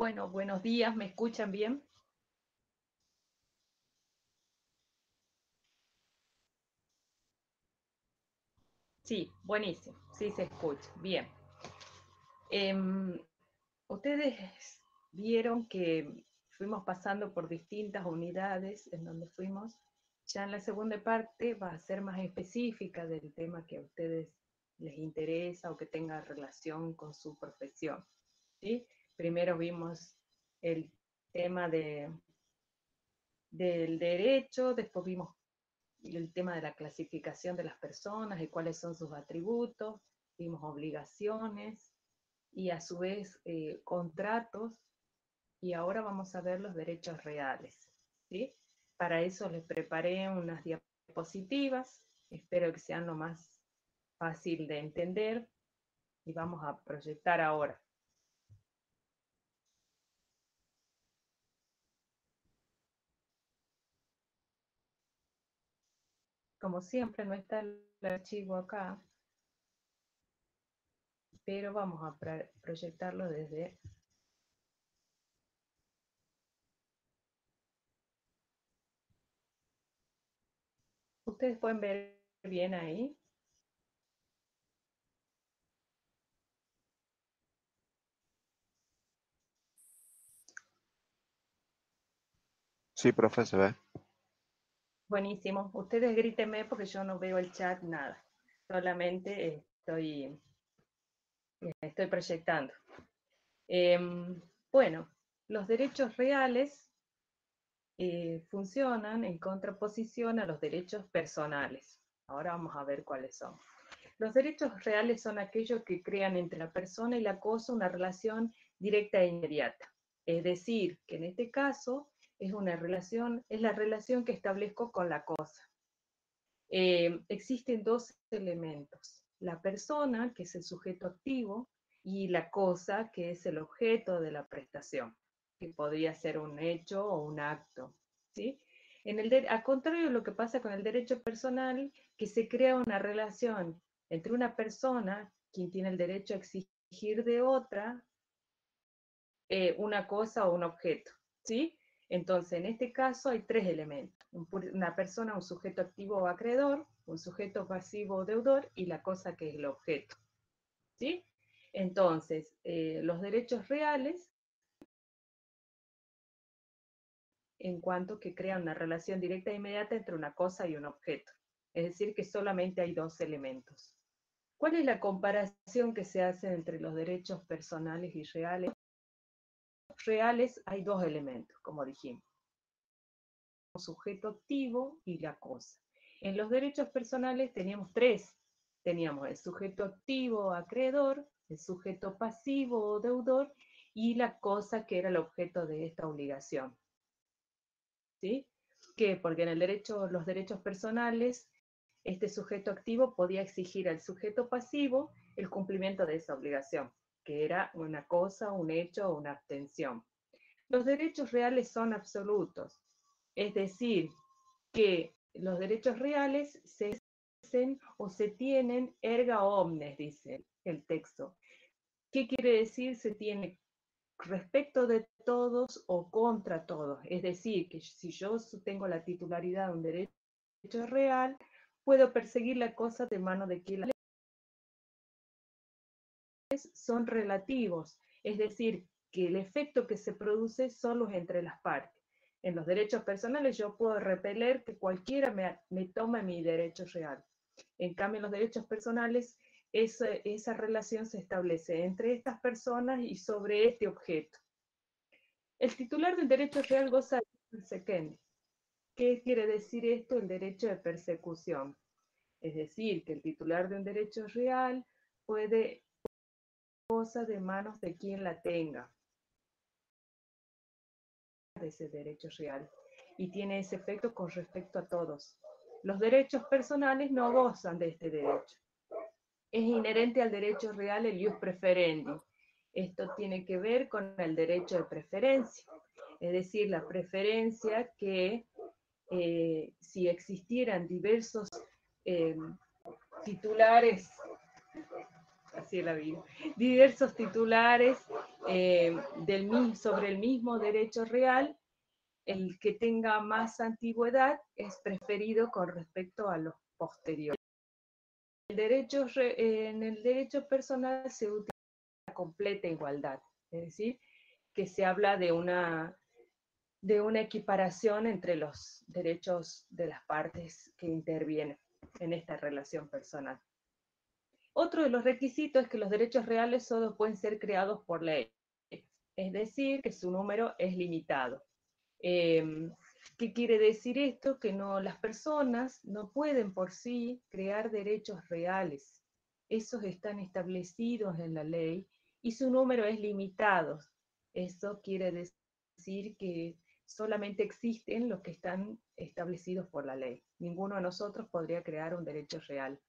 Bueno, buenos días, ¿me escuchan bien? Sí, buenísimo, sí se escucha, bien. Em, Ustedes vieron que fuimos pasando por distintas unidades en donde fuimos. Ya en la segunda parte va a ser más específica del tema que a ustedes les interesa o que tenga relación con su profesión, ¿sí? Primero vimos el tema del derecho, después vimos el tema de la clasificación de las personas y cuáles son sus atributos, vimos obligaciones y a su vez contratos, y ahora vamos a ver los derechos reales, ¿sí? Para eso les preparé unas diapositivas, espero que sean lo más fácil de entender y vamos a proyectar ahora. Como siempre no está el archivo acá, pero vamos a proyectarlo desde... Ustedes pueden ver bien ahí. Sí, profe, se ve. Buenísimo. Ustedes grítenme porque yo no veo el chat, nada. Solamente estoy proyectando. Bueno, los derechos reales funcionan en contraposición a los derechos personales. Ahora vamos a ver cuáles son. Los derechos reales son aquellos que crean entre la persona y la cosa una relación directa e inmediata. Es decir, que en este caso es la relación que establezco con la cosa. Existen dos elementos, la persona, que es el sujeto activo, y la cosa, que es el objeto de la prestación, que podría ser un hecho o un acto, ¿sí? Al contrario de lo que pasa con el derecho personal, que se crea una relación entre una persona, quien tiene el derecho a exigir de otra, una cosa o un objeto, ¿sí? Entonces, en este caso hay tres elementos. Una persona, un sujeto activo o acreedor, un sujeto pasivo o deudor y la cosa que es el objeto, ¿sí? Entonces, los derechos reales, en cuanto que crean una relación directa e inmediata entre una cosa y un objeto. Es decir, que solamente hay dos elementos. ¿Cuál es la comparación que se hace entre los derechos personales y reales? Reales hay dos elementos, como dijimos, sujeto activo y la cosa. En los derechos personales teníamos tres. Teníamos el sujeto activo acreedor, el sujeto pasivo o deudor y la cosa que era el objeto de esta obligación. ¿Sí? ¿Qué? Porque en los derechos personales, este sujeto activo podía exigir al sujeto pasivo el cumplimiento de esa obligación, que era una cosa, un hecho o una abstención. Los derechos reales son absolutos, es decir, que los derechos reales se hacen o se tienen erga omnes, dice el texto. ¿Qué quiere decir se tiene respecto de todos o contra todos? Es decir, que si yo tengo la titularidad de un derecho real, puedo perseguir la cosa de mano de quien la son relativos, es decir, que el efecto que se produce solo es entre las partes. En los derechos personales yo puedo repeler que cualquiera me tome mi derecho real. En cambio, en los derechos personales, esa relación se establece entre estas personas y sobre este objeto. El titular del derecho real goza de persequende. ¿Qué quiere decir esto? El derecho de persecución. Es decir, que el titular de un derecho real puede cosa de manos de quien la tenga, de ese derecho real, y tiene ese efecto con respecto a todos. Los derechos personales no gozan de este derecho. Es inherente al derecho real el ius preferendi. Esto tiene que ver con el derecho de preferencia, es decir, la preferencia que si existieran diversos eh, titulares así es la vida. Diversos titulares sobre el mismo derecho real, el que tenga más antigüedad es preferido con respecto a los posteriores. En el derecho personal se utiliza la completa igualdad, es decir, que se habla de una equiparación entre los derechos de las partes que intervienen en esta relación personal. Otro de los requisitos es que los derechos reales solo pueden ser creados por ley, es decir, que su número es limitado. ¿Qué quiere decir esto? Que las personas no pueden por sí crear derechos reales. Esos están establecidos en la ley y su número es limitado. Eso quiere decir que solamente existen los que están establecidos por la ley. Ninguno de nosotros podría crear un derecho real.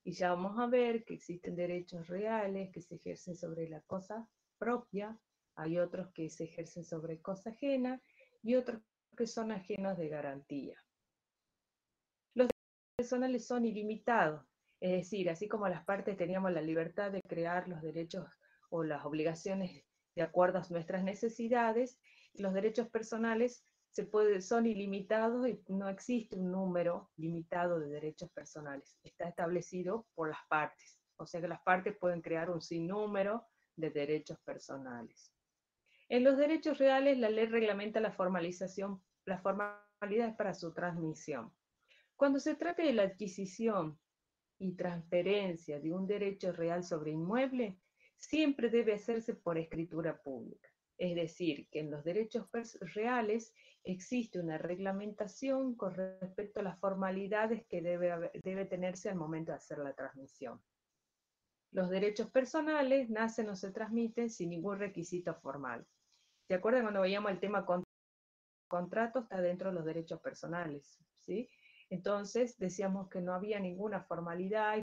Y ya vamos a ver que existen derechos reales que se ejercen sobre la cosa propia, hay otros que se ejercen sobre cosa ajena y otros que son ajenos de garantía. Los derechos personales son ilimitados, es decir, así como las partes teníamos la libertad de crear los derechos o las obligaciones de acuerdo a nuestras necesidades, los derechos personales son ilimitados y no existe un número limitado de derechos personales. Está establecido por las partes. O sea que las partes pueden crear un sinnúmero de derechos personales. En los derechos reales, la ley reglamenta las formalidades para su transmisión. Cuando se trata de la adquisición y transferencia de un derecho real sobre inmueble, siempre debe hacerse por escritura pública. Es decir, que en los derechos reales existe una reglamentación con respecto a las formalidades que debe tenerse al momento de hacer la transmisión. Los derechos personales nacen o se transmiten sin ningún requisito formal. ¿Se acuerdan cuando veíamos el tema contrato? Está dentro de los derechos personales, ¿sí? Entonces decíamos que no había ninguna formalidad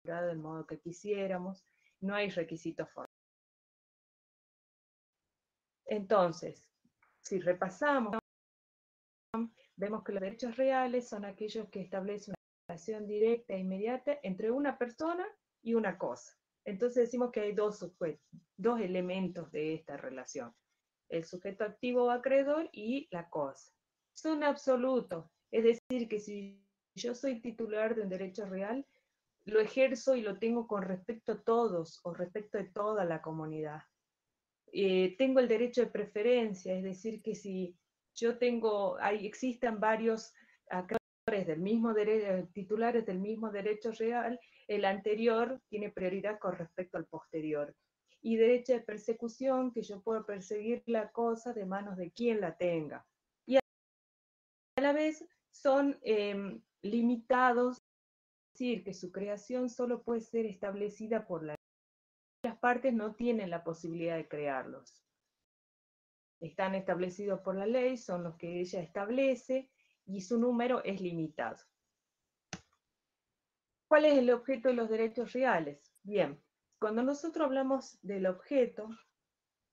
del modo que quisiéramos, no hay requisitos formales. Entonces, si repasamos, vemos que los derechos reales son aquellos que establecen una relación directa e inmediata entre una persona y una cosa. Entonces decimos que hay dos elementos de esta relación: el sujeto activo o acreedor y la cosa. Son absolutos, es decir, que si yo soy titular de un derecho real, lo ejerzo y lo tengo con respecto a todos o respecto de toda la comunidad. Tengo el derecho de preferencia, es decir, que si yo existan varios acreedores del mismo titulares del mismo derecho real, el anterior tiene prioridad con respecto al posterior. Y derecho de persecución, que yo puedo perseguir la cosa de manos de quien la tenga. Y a la vez son limitados, es decir, que su creación solo puede ser establecida por la ley. Las partes no tienen la posibilidad de crearlos. Están establecidos por la ley, son los que ella establece y su número es limitado. ¿Cuál es el objeto de los derechos reales? Bien, cuando nosotros hablamos del objeto,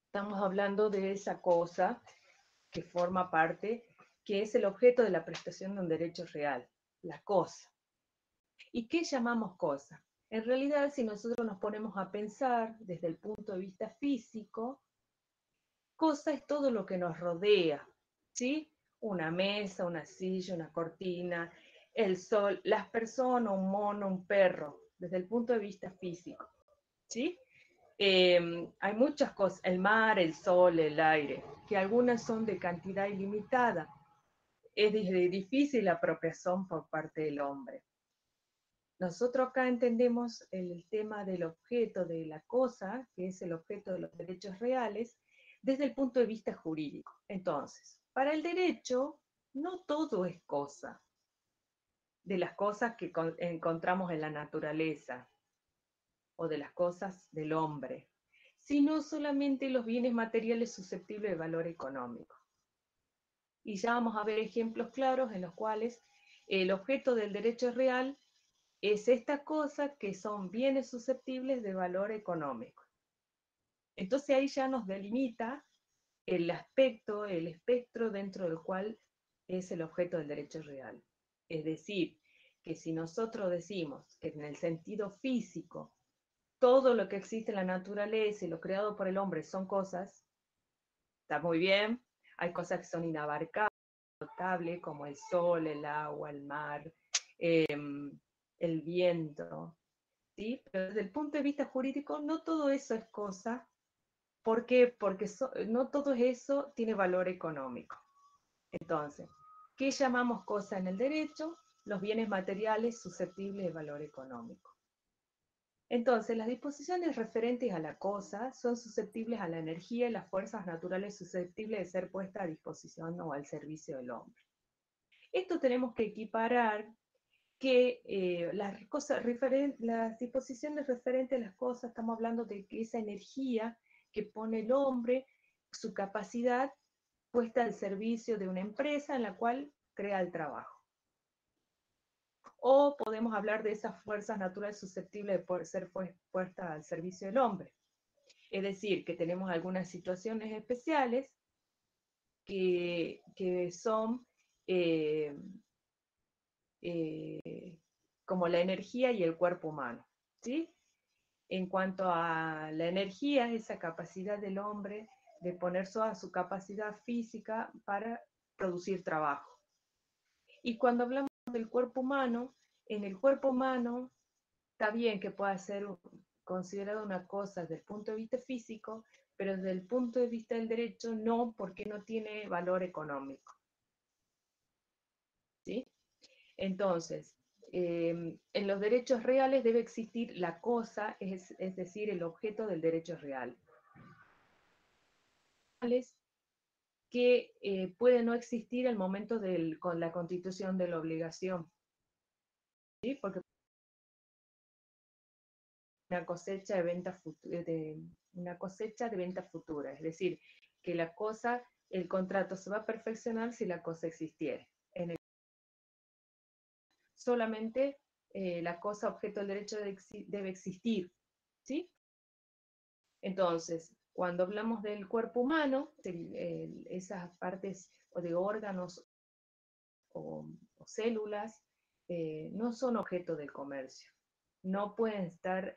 estamos hablando de esa cosa que forma parte, que es el objeto de la prestación de un derecho real, la cosa. ¿Y qué llamamos cosa? En realidad, si nosotros nos ponemos a pensar desde el punto de vista físico, cosa es todo lo que nos rodea, ¿sí? Una mesa, una silla, una cortina, el sol, las personas, un mono, un perro, desde el punto de vista físico, ¿sí? Hay muchas cosas, el mar, el sol, el aire, que algunas son de cantidad ilimitada. Es de difícil apropiación por parte del hombre. Nosotros acá entendemos el tema del objeto, de la cosa, que es el objeto de los derechos reales, desde el punto de vista jurídico. Entonces, para el derecho, no todo es cosa, de las cosas que encontramos en la naturaleza, o de las cosas del hombre, sino solamente los bienes materiales susceptibles de valor económico. Y ya vamos a ver ejemplos claros en los cuales el objeto del derecho real es esta cosa que son bienes susceptibles de valor económico. Entonces ahí ya nos delimita el aspecto, el espectro dentro del cual es el objeto del derecho real. Es decir, que si nosotros decimos que en el sentido físico todo lo que existe en la naturaleza y lo creado por el hombre son cosas, está muy bien. Hay cosas que son inabarcables, como el sol, el agua, el mar, el viento, ¿sí? Pero desde el punto de vista jurídico, no todo eso es cosa. ¿Por qué? Porque no todo eso tiene valor económico. Entonces, ¿qué llamamos cosa en el derecho? Los bienes materiales susceptibles de valor económico. Entonces, las disposiciones referentes a la cosa son susceptibles a la energía y las fuerzas naturales susceptibles de ser puestas a disposición o al servicio del hombre. Esto tenemos que equiparar que las disposiciones referentes a las cosas, estamos hablando de que esa energía que pone el hombre, su capacidad puesta al servicio de una empresa en la cual crea el trabajo. O podemos hablar de esas fuerzas naturales susceptibles de poder ser puestas al servicio del hombre. Es decir, que tenemos algunas situaciones especiales que son eh, como la energía y el cuerpo humano, ¿sí? En cuanto a la energía, esa capacidad del hombre de poner toda su capacidad física para producir trabajo. Y cuando hablamos del cuerpo humano, en el cuerpo humano está bien que pueda ser considerado una cosa desde el punto de vista físico, pero desde el punto de vista del derecho no, porque no tiene valor económico. ¿Sí? Entonces, en los derechos reales debe existir la cosa, es decir, el objeto del derecho real. Que puede no existir al momento con la constitución de la obligación, ¿sí? Porque una cosecha de venta futura, es decir, que la cosa, el contrato se va a perfeccionar si la cosa existiera. Solamente la cosa objeto del derecho debe existir, ¿sí? Entonces, cuando hablamos del cuerpo humano, esas partes o de órganos o células no son objeto del comercio. No pueden estar,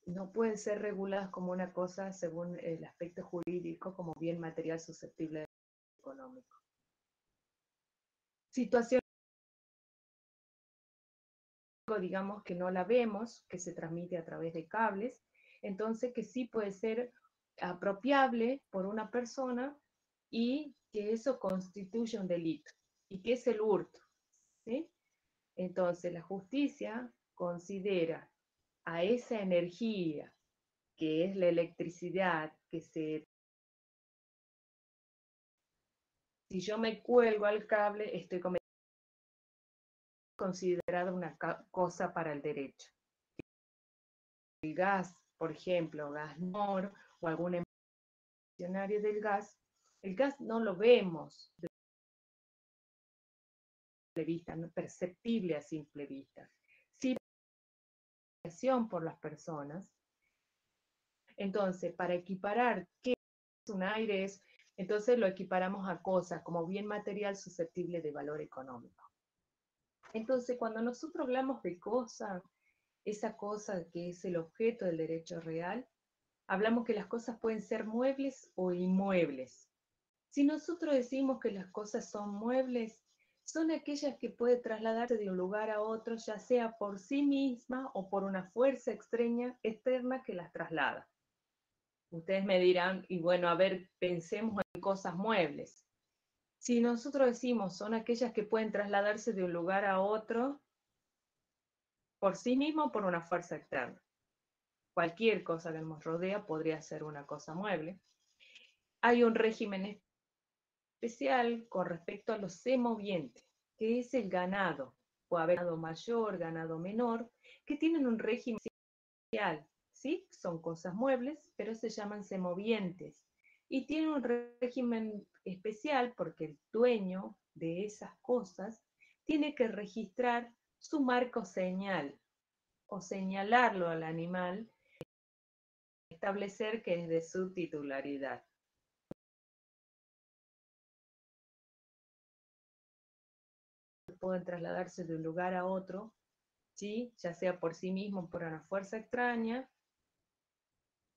no pueden ser reguladas como una cosa según el aspecto jurídico, como bien material susceptible de económico. Situación, digamos, que no la vemos, que se transmite a través de cables, entonces que sí puede ser apropiable por una persona y que eso constituye un delito. ¿Y qué es el hurto? ¿Sí? Entonces la justicia considera a esa energía que es la electricidad, si yo me cuelgo al cable, estoy considerada una cosa para el derecho. El gas, por ejemplo, gas NOR o algún funcionario del gas, el gas no lo vemos de simple vista, no perceptible a simple vista. Sí, por las personas. Entonces, para equiparar qué es un aire, entonces lo equiparamos a cosas como bien material susceptible de valor económico. Entonces, cuando nosotros hablamos de cosa, esa cosa que es el objeto del derecho real, hablamos que las cosas pueden ser muebles o inmuebles. Si nosotros decimos que las cosas son muebles, son aquellas que pueden trasladarse de un lugar a otro, ya sea por sí misma o por una fuerza externa que las traslada. Ustedes me dirán, y bueno, a ver, pensemos en cosas muebles. Si nosotros decimos son aquellas que pueden trasladarse de un lugar a otro por sí mismo o por una fuerza externa. Cualquier cosa que nos rodea podría ser una cosa mueble. Hay un régimen especial con respecto a los semovientes, que es el ganado. Puede haber ganado mayor, ganado menor, que tienen un régimen especial, ¿sí? Son cosas muebles, pero se llaman semovientes. Y tienen un régimen especial porque el dueño de esas cosas tiene que registrar su marco señal o señalarlo al animal, establecer que es de su titularidad. Pueden trasladarse de un lugar a otro ¿sí? Ya sea por sí mismo o por una fuerza extraña.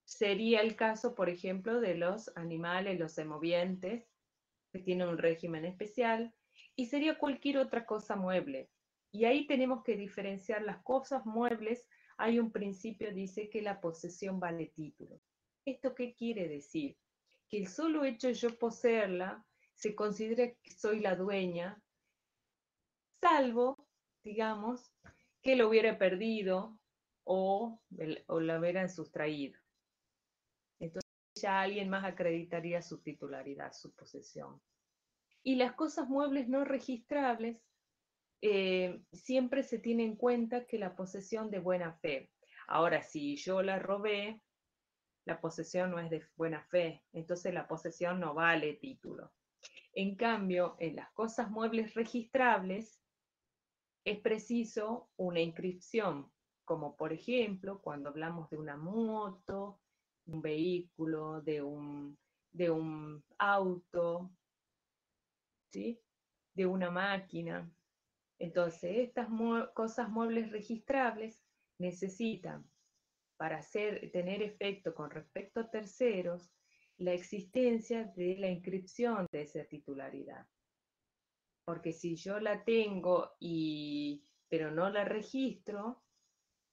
Sería el caso, por ejemplo, de los animales, los semovientes, que tienen un régimen especial, y sería cualquier otra cosa mueble. Y ahí tenemos que diferenciar las cosas muebles. Hay un principio, dice que la posesión vale título. ¿Esto qué quiere decir? Que el solo hecho de yo poseerla se considera que soy la dueña, salvo, digamos, que lo hubiera perdido o la hubieran sustraído. Entonces ya alguien más acreditaría su titularidad, su posesión. Y las cosas muebles no registrables, siempre se tiene en cuenta que la posesión de buena fe. Ahora, si yo la robé, la posesión no es de buena fe, entonces la posesión no vale título. En cambio, en las cosas muebles registrables es preciso una inscripción, como por ejemplo cuando hablamos de una moto, un vehículo, de un auto, ¿sí? De una máquina. Entonces, estas cosas muebles registrables necesitan, para tener efecto con respecto a terceros, la existencia de la inscripción de esa titularidad. Porque si yo la tengo pero no la registro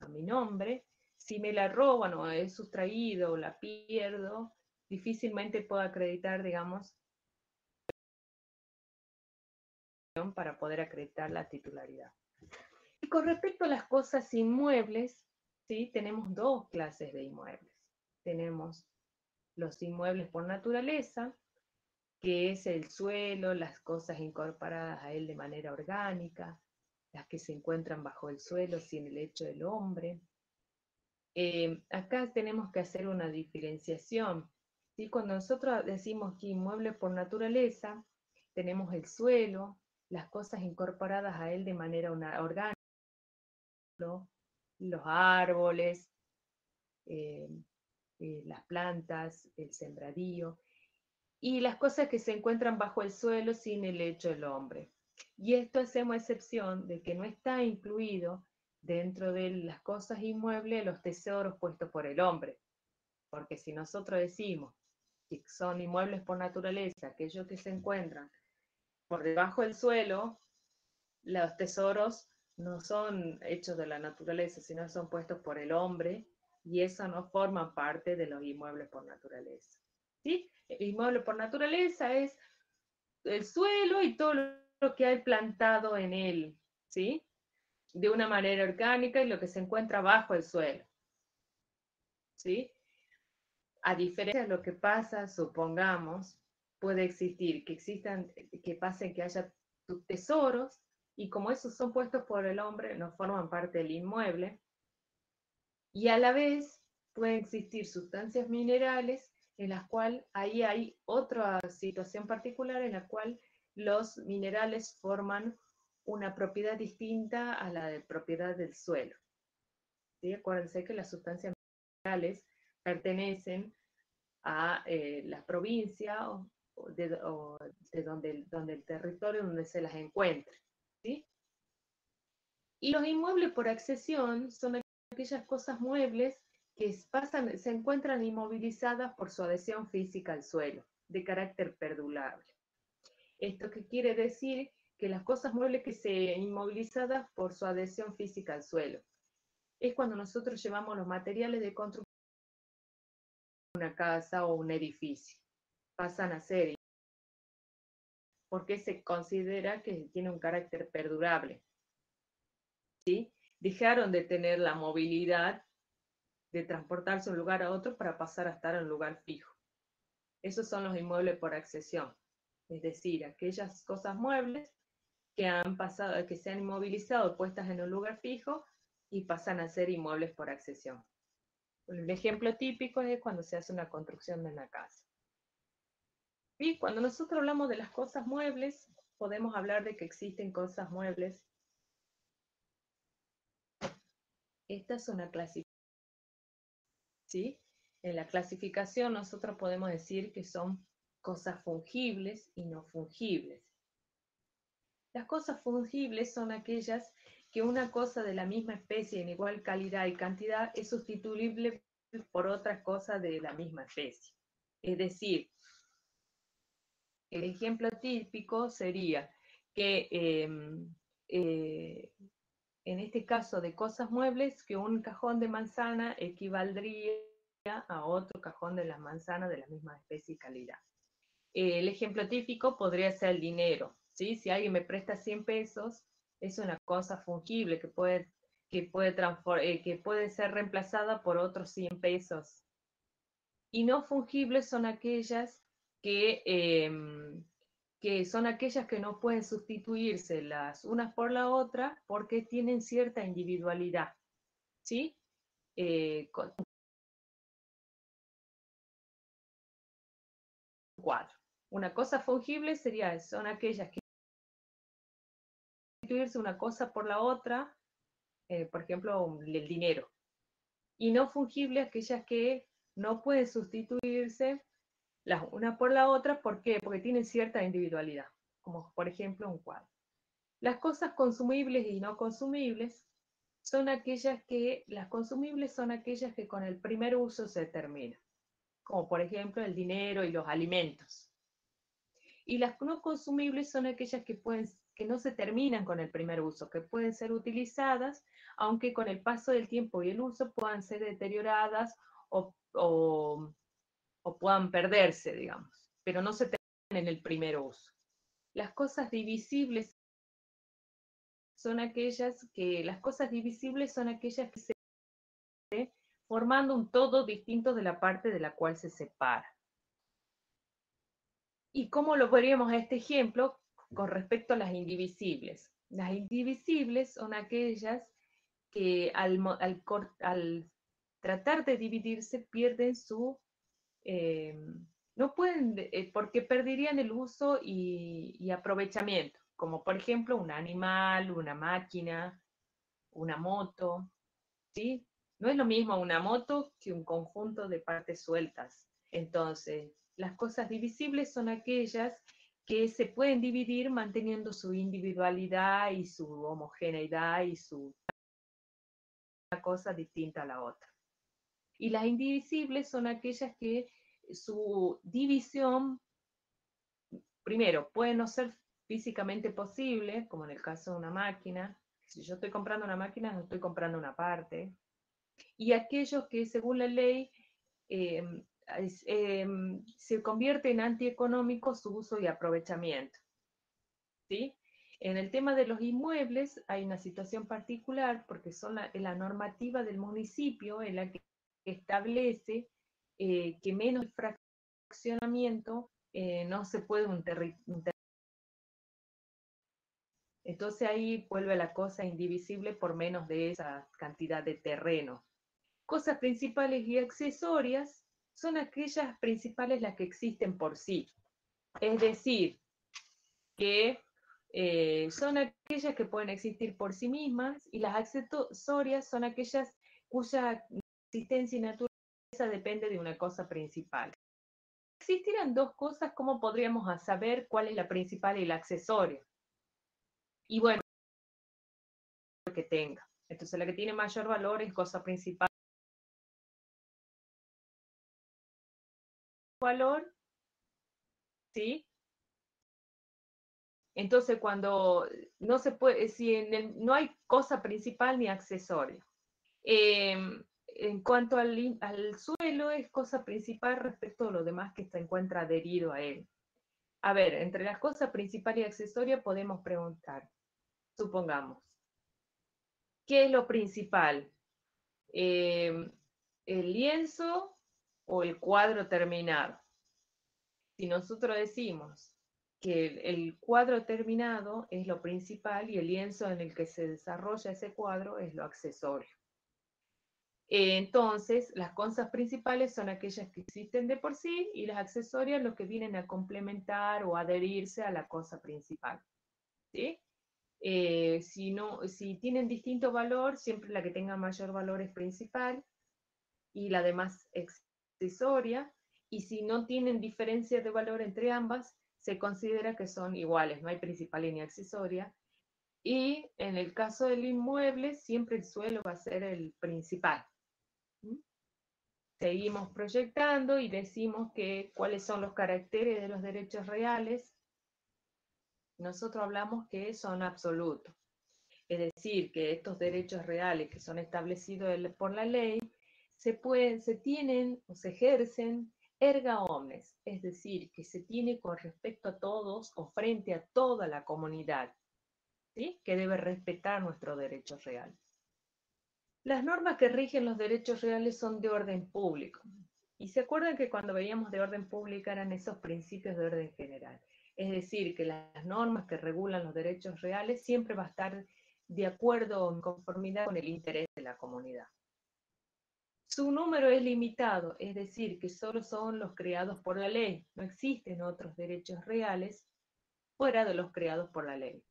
a mi nombre, si me la roban o he sustraído o la pierdo, difícilmente puedo acreditar, digamos, para poder acreditar la titularidad. Y con respecto a las cosas inmuebles, ¿sí? Tenemos dos clases de inmuebles. Tenemos los inmuebles por naturaleza, que es el suelo, las cosas incorporadas a él de manera orgánica, las que se encuentran bajo el suelo sin el hecho del hombre. Acá tenemos que hacer una diferenciación, ¿sí? Cuando nosotros decimos que inmueble por naturaleza, tenemos el suelo, las cosas incorporadas a él de manera orgánica, los árboles, eh, las plantas, el sembradío, y las cosas que se encuentran bajo el suelo sin el hecho del hombre. Y esto hacemos excepción de que no está incluido dentro de las cosas inmuebles los tesoros puestos por el hombre. Porque si nosotros decimos que son inmuebles por naturaleza, aquellos que se encuentran por debajo del suelo, los tesoros no son hechos de la naturaleza, sino son puestos por el hombre, y eso no forma parte de los inmuebles por naturaleza. ¿Sí? El inmueble por naturaleza es el suelo y todo lo que hay plantado en él, ¿sí? De una manera orgánica y lo que se encuentra bajo el suelo, ¿sí? A diferencia de lo que pasa, supongamos, puede existir, que pase que haya tesoros, y como esos son puestos por el hombre, no forman parte del inmueble, y a la vez pueden existir sustancias minerales en las cuales ahí hay otra situación particular en la cual los minerales forman una propiedad distinta a la de propiedad del suelo. ¿Sí? Acuérdense que las sustancias minerales pertenecen a la provincia o de donde el territorio donde se las encuentra. ¿Sí? Y los inmuebles por accesión son aquellas cosas muebles que se encuentran inmovilizadas por su adhesión física al suelo, de carácter perdurable. ¿Esto qué quiere decir? Que las cosas muebles que se inmovilizadas por su adhesión física al suelo. Es cuando nosotros llevamos los materiales de construcción de una casa o un edificio. Pasan a ser, porque se considera que tiene un carácter perdurable. ¿Sí? Dejaron de tener la movilidad de transportarse de un lugar a otro para pasar a estar en un lugar fijo. Esos son los inmuebles por accesión, es decir, aquellas cosas muebles que han pasado, que se han inmovilizado, puestas en un lugar fijo y pasan a ser inmuebles por accesión. El ejemplo típico es cuando se hace una construcción de una casa. Y cuando nosotros hablamos de las cosas muebles, podemos hablar de que existen cosas muebles. Esta es una clasificación, ¿sí? En la clasificación nosotros podemos decir que son cosas fungibles y no fungibles. Las cosas fungibles son aquellas que una cosa de la misma especie en igual calidad y cantidad es sustituible por otra cosa de la misma especie. Es decir, el ejemplo típico sería que en este caso de cosas muebles, que un cajón de manzana equivaldría a otro cajón de las manzanas de la misma especie y calidad. El ejemplo típico podría ser el dinero, ¿sí? Si alguien me presta 100 pesos, es una cosa fungible que puede ser reemplazada por otros 100 pesos. Y no fungibles son aquellas que son aquellas que no pueden sustituirse las unas por la otra porque tienen cierta individualidad, ¿sí? Con un cuadro. Una cosa fungible son aquellas que sustituirse una cosa por la otra, por ejemplo, el dinero. Y no fungibles aquellas que no pueden sustituirse las una por la otra, ¿por qué? Porque tienen cierta individualidad, como por ejemplo un cuadro. Las cosas consumibles y no consumibles las consumibles son aquellas que con el primer uso se terminan, como por ejemplo el dinero y los alimentos. Y las no consumibles son aquellas que no se terminan con el primer uso, que pueden ser utilizadas, aunque con el paso del tiempo y el uso puedan ser deterioradas o puedan perderse, digamos, pero no se terminan en el primer uso. Las cosas divisibles las cosas divisibles son aquellas que se formando un todo distinto de la parte de la cual se separa. ¿Y cómo lo veríamos a este ejemplo con respecto a las indivisibles? Las indivisibles son aquellas que al tratar de dividirse pierden no pueden, porque perderían el uso y aprovechamiento, como por ejemplo un animal, una máquina, una moto, ¿sí? No es lo mismo una moto que un conjunto de partes sueltas. Entonces, las cosas divisibles son aquellas que se pueden dividir manteniendo su individualidad y su homogeneidad y su cosa distinta a la otra. Y las indivisibles son aquellas que su división, primero, puede no ser físicamente posible, como en el caso de una máquina. Si yo estoy comprando una máquina, no estoy comprando una parte. Y aquellos que según la ley eh, se convierte en antieconómico su uso y aprovechamiento, ¿sí? En el tema de los inmuebles hay una situación particular porque son la normativa del municipio en la que establece que menos fraccionamiento no se puede entonces ahí vuelve la cosa indivisible por menos de esa cantidad de terreno. Cosas principales y accesorias son aquellas principales las que existen por sí. Es decir, que son aquellas que pueden existir por sí mismas y las accesorias son aquellas cuya existencia y naturaleza depende de una cosa principal. Si existieran dos cosas, ¿cómo podríamos saber cuál es la principal y la accesoria? Y bueno, que tenga. Entonces la que tiene mayor valor es cosa principal. Valor, ¿sí? Entonces, cuando no se puede, si no hay cosa principal ni accesorio. En cuanto al suelo, es cosa principal respecto a lo demás que se encuentra adherido a él. A ver, entre las cosas principales y accesorias podemos preguntar, supongamos, ¿qué es lo principal? ¿El lienzo o el cuadro terminado? Si nosotros decimos que el cuadro terminado es lo principal y el lienzo en el que se desarrolla ese cuadro es lo accesorio. Entonces, las cosas principales son aquellas que existen de por sí y las accesorias los que vienen a complementar o adherirse a la cosa principal. ¿Sí? Si tienen distinto valor, siempre la que tenga mayor valor es principal y la demás accesoria, y si no tienen diferencia de valor entre ambas, se considera que son iguales, no hay principal ni accesoria, Y en el caso del inmueble, siempre el suelo va a ser el principal. Seguimos proyectando y decimos que cuáles son los caracteres de los derechos reales. Nosotros hablamos que son absolutos. Es decir, que estos derechos reales que son establecidos por la ley se tienen o se ejercen erga omnes, es decir, que se tiene con respecto a todos o frente a toda la comunidad, ¿sí? Que debe respetar nuestros derechos reales. Las normas que rigen los derechos reales son de orden público. Y se acuerdan que cuando veíamos de orden público eran esos principios de orden general. Es decir, que las normas que regulan los derechos reales siempre va a estar de acuerdo o en conformidad con el interés de la comunidad. Su número es limitado, es decir, que solo son los creados por la ley. No existen otros derechos reales fuera de los creados por la ley.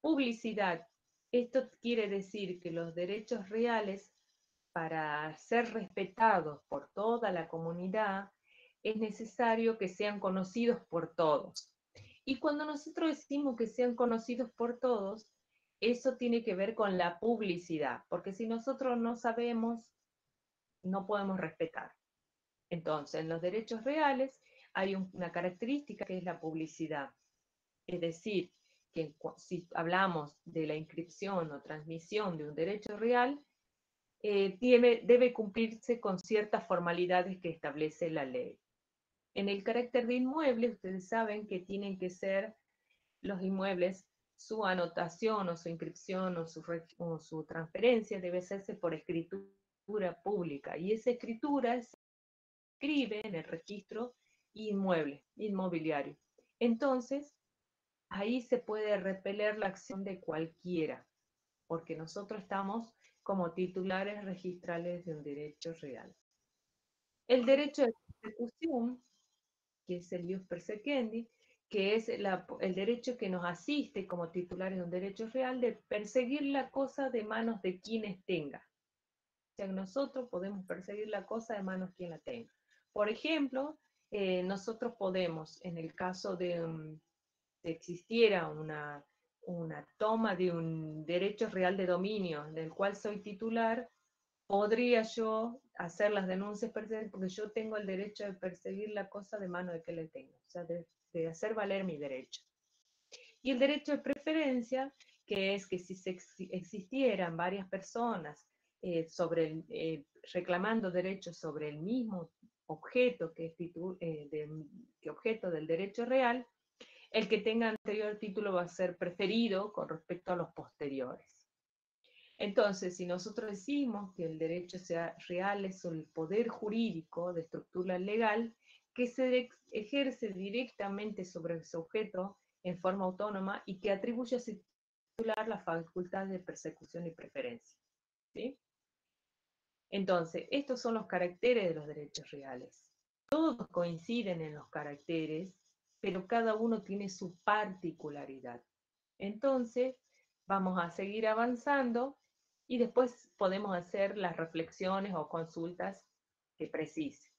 Publicidad. Esto quiere decir que los derechos reales, para ser respetados por toda la comunidad, es necesario que sean conocidos por todos. Y cuando nosotros decimos que sean conocidos por todos, eso tiene que ver con la publicidad, porque si nosotros no sabemos, no podemos respetar. Entonces, en los derechos reales hay una característica que es la publicidad. Es decir, que si hablamos de la inscripción o transmisión de un derecho real, debe cumplirse con ciertas formalidades que establece la ley. En el carácter de inmueble, ustedes saben que tienen que ser los inmuebles, su anotación o su inscripción o su transferencia debe hacerse por escritura pública, y esa escritura se escribe en el registro inmobiliario. Entonces, ahí se puede repeler la acción de cualquiera, porque nosotros estamos como titulares registrales de un derecho real. El derecho de persecución, que es el ius persequendi, que es el derecho que nos asiste como titulares de un derecho real de perseguir la cosa de manos de quienes tenga. O sea, nosotros podemos perseguir la cosa de manos de quien la tenga. Por ejemplo, nosotros podemos, en el caso de existiera una toma de un derecho real de dominio del cual soy titular, podría yo hacer las denuncias porque yo tengo el derecho de perseguir la cosa de mano de que le tengo, o sea, de hacer valer mi derecho. Y el derecho de preferencia, que es que si existieran varias personas reclamando derechos sobre el mismo objeto que objeto del derecho real, el que tenga anterior título va a ser preferido con respecto a los posteriores. Entonces, si nosotros decimos que el derecho sea real, es el poder jurídico de estructura legal que se ejerce directamente sobre su objeto en forma autónoma y que atribuye a su titular la facultad de persecución y preferencia. ¿Sí? Entonces, estos son los caracteres de los derechos reales. Todos coinciden en los caracteres, pero cada uno tiene su particularidad. Entonces, vamos a seguir avanzando y después podemos hacer las reflexiones o consultas que precise.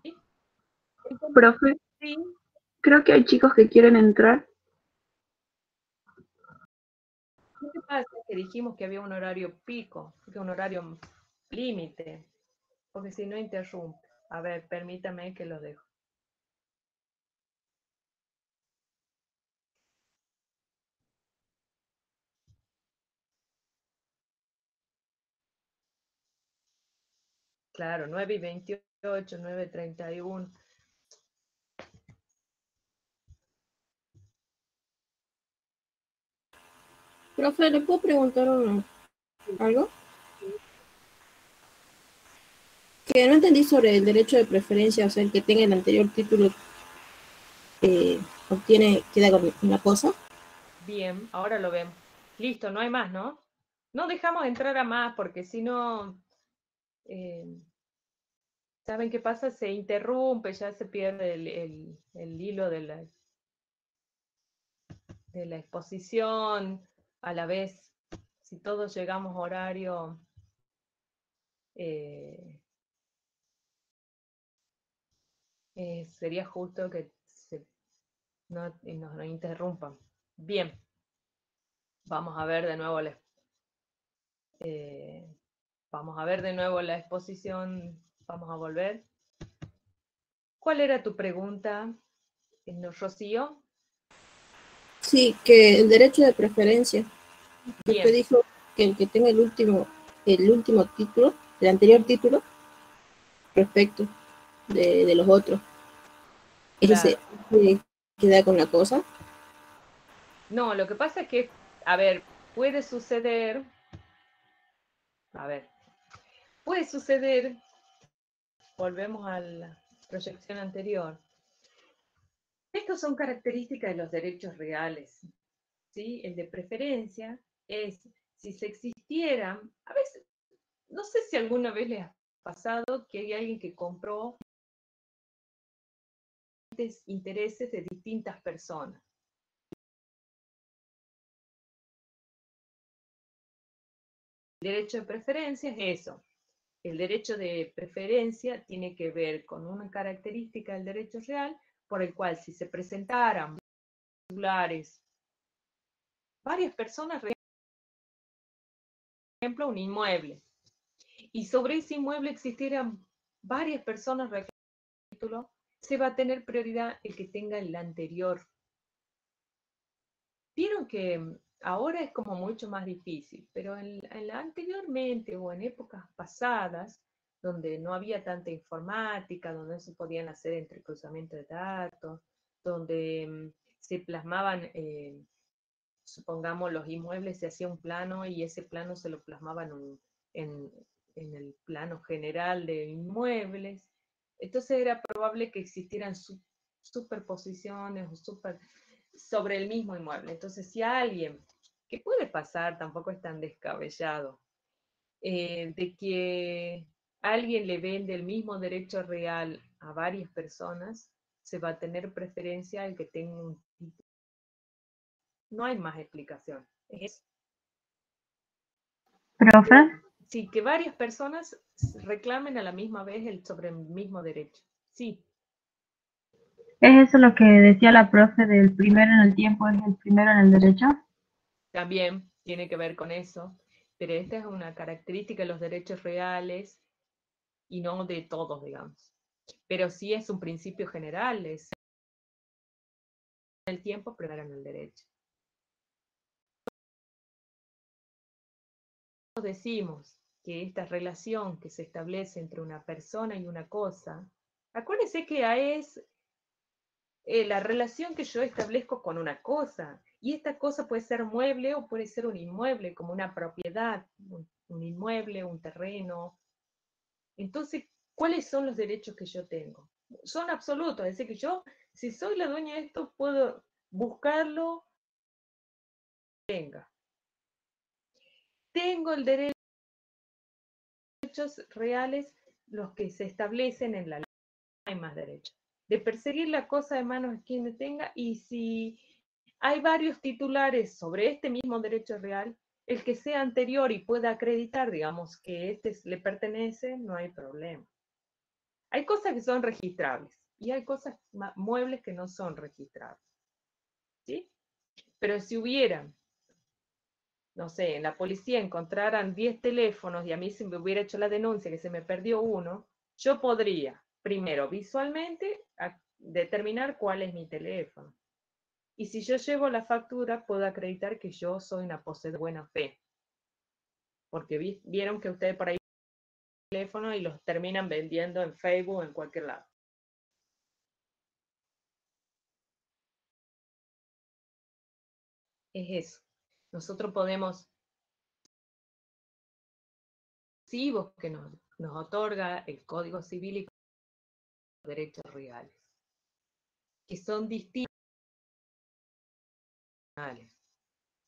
¿Sí? Entonces, Profe, sí, creo que hay chicos que quieren entrar. lo que pasa es que dijimos que había un horario pico, que un horario límite, porque si no interrumpe. A ver, permítame que lo dejo. Claro, 9:28, 9:31. Profe, ¿le puedo preguntar algo? Que no entendí sobre el derecho de preferencia, o sea, el que tenga el anterior título queda con una cosa. Bien, ahora lo vemos. Listo, no hay más, ¿no? No dejamos entrar a más porque si no, ¿saben qué pasa? Se interrumpe, ya se pierde el hilo de la exposición. A la vez, si todos llegamos a horario, sería justo que nos interrumpan. Bien. Vamos a ver de nuevo vamos a ver de nuevo la exposición. Vamos a volver. ¿Cuál era tu pregunta, Rocío? Sí, que el derecho de preferencia. Que Bien. te dijo que el que tenga el último título, el anterior título, respecto de los otros. Ese Claro. se queda con la cosa. No, lo que pasa es que, a ver, puede suceder, volvemos a la proyección anterior. Estas son características de los derechos reales, ¿sí? El de preferencia es, si se existieran, a veces, no sé si alguna vez les ha pasado que hay alguien que compró intereses de distintas personas. El derecho de preferencia es eso. El derecho de preferencia tiene que ver con una característica del derecho real por el cual si se presentaran titulares varias personas, por ejemplo, un inmueble, y sobre ese inmueble existieran varias personas reclamando, se va a tener prioridad el que tenga el anterior. Vieron que ahora es como mucho más difícil, pero anteriormente o en épocas pasadas, donde no había tanta informática, donde no se podían hacer entrecruzamiento de datos, donde se plasmaban, supongamos, los inmuebles, se hacía un plano y ese plano se lo plasmaban en, en el plano general de inmuebles. Entonces era probable que existieran superposiciones o sobre el mismo inmueble. Entonces, si alguien, que puede pasar, tampoco es tan descabellado, de que alguien le vende el mismo derecho real a varias personas, se va a tener preferencia al que tenga un título. No hay más explicación. Es Profe, sí, que varias personas reclamen a la misma vez sobre el mismo derecho. Sí, ¿es eso lo que decía la profe del primero en el tiempo es el primero en el derecho? también tiene que ver con eso, pero esta es una característica de los derechos reales y no de todos, digamos. Pero sí es un principio general, es el tiempo primero en el derecho. Decimos que esta relación que se establece entre una persona y una cosa, acuérdense que es la relación que yo establezco con una cosa, y esta cosa puede ser mueble o puede ser un inmueble, como una propiedad, un inmueble, un terreno. Entonces, ¿cuáles son los derechos que yo tengo? Son absolutos, es decir, que yo, si soy la dueña de esto, puedo buscarlo, tenga. Tengo el derecho reales, los que se establecen en la ley, no hay más derechos. De perseguir la cosa de manos de quien tenga, y si hay varios titulares sobre este mismo derecho real, el que sea anterior y pueda acreditar, digamos, que este le pertenece, no hay problema. Hay cosas que son registrables y hay cosas, muebles que no son registrables. ¿Sí? Pero si hubieran, no sé, en la policía encontraran 10 teléfonos y a mí se me hubiera hecho la denuncia que se me perdió uno, yo podría, primero, visualmente, determinar cuál es mi teléfono. Y si yo llevo la factura, puedo acreditar que yo soy una poseedora de buena fe. Porque vieron que ustedes por ahí teléfono y los terminan vendiendo en Facebook o en cualquier lado. Es eso. Nosotros podemos, que nos otorga el Código Civil y derechos reales, que son distintos,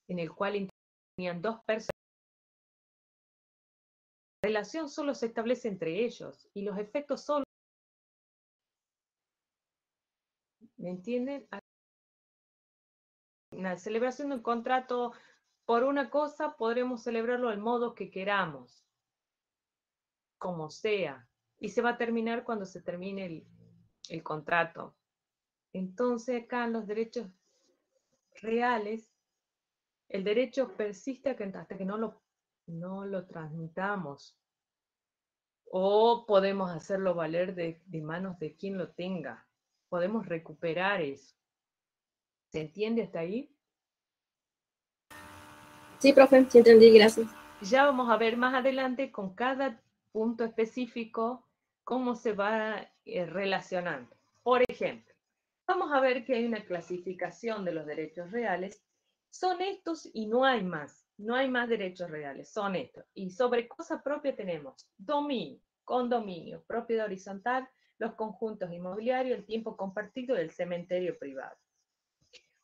en el cual tenían dos personas. La relación solo se establece entre ellos y los efectos solo. ¿Me entienden? Una celebración de un contrato por una cosa podremos celebrarlo al modo que queramos, como sea, y se va a terminar cuando se termine el contrato. Entonces acá en los derechos reales El derecho persiste hasta que no lo transmitamos. O podemos hacerlo valer de manos de quien lo tenga. Podemos recuperar eso. ¿Se entiende hasta ahí? Sí, profe, sí entendí, gracias. Ya vamos a ver más adelante con cada punto específico cómo se va relacionando. Por ejemplo, vamos a ver que hay una clasificación de los derechos reales. Son estos y no hay más. No hay más derechos reales, son estos. Y sobre cosa propia tenemos dominio, condominio, propiedad horizontal, los conjuntos inmobiliarios, el tiempo compartido y el cementerio privado.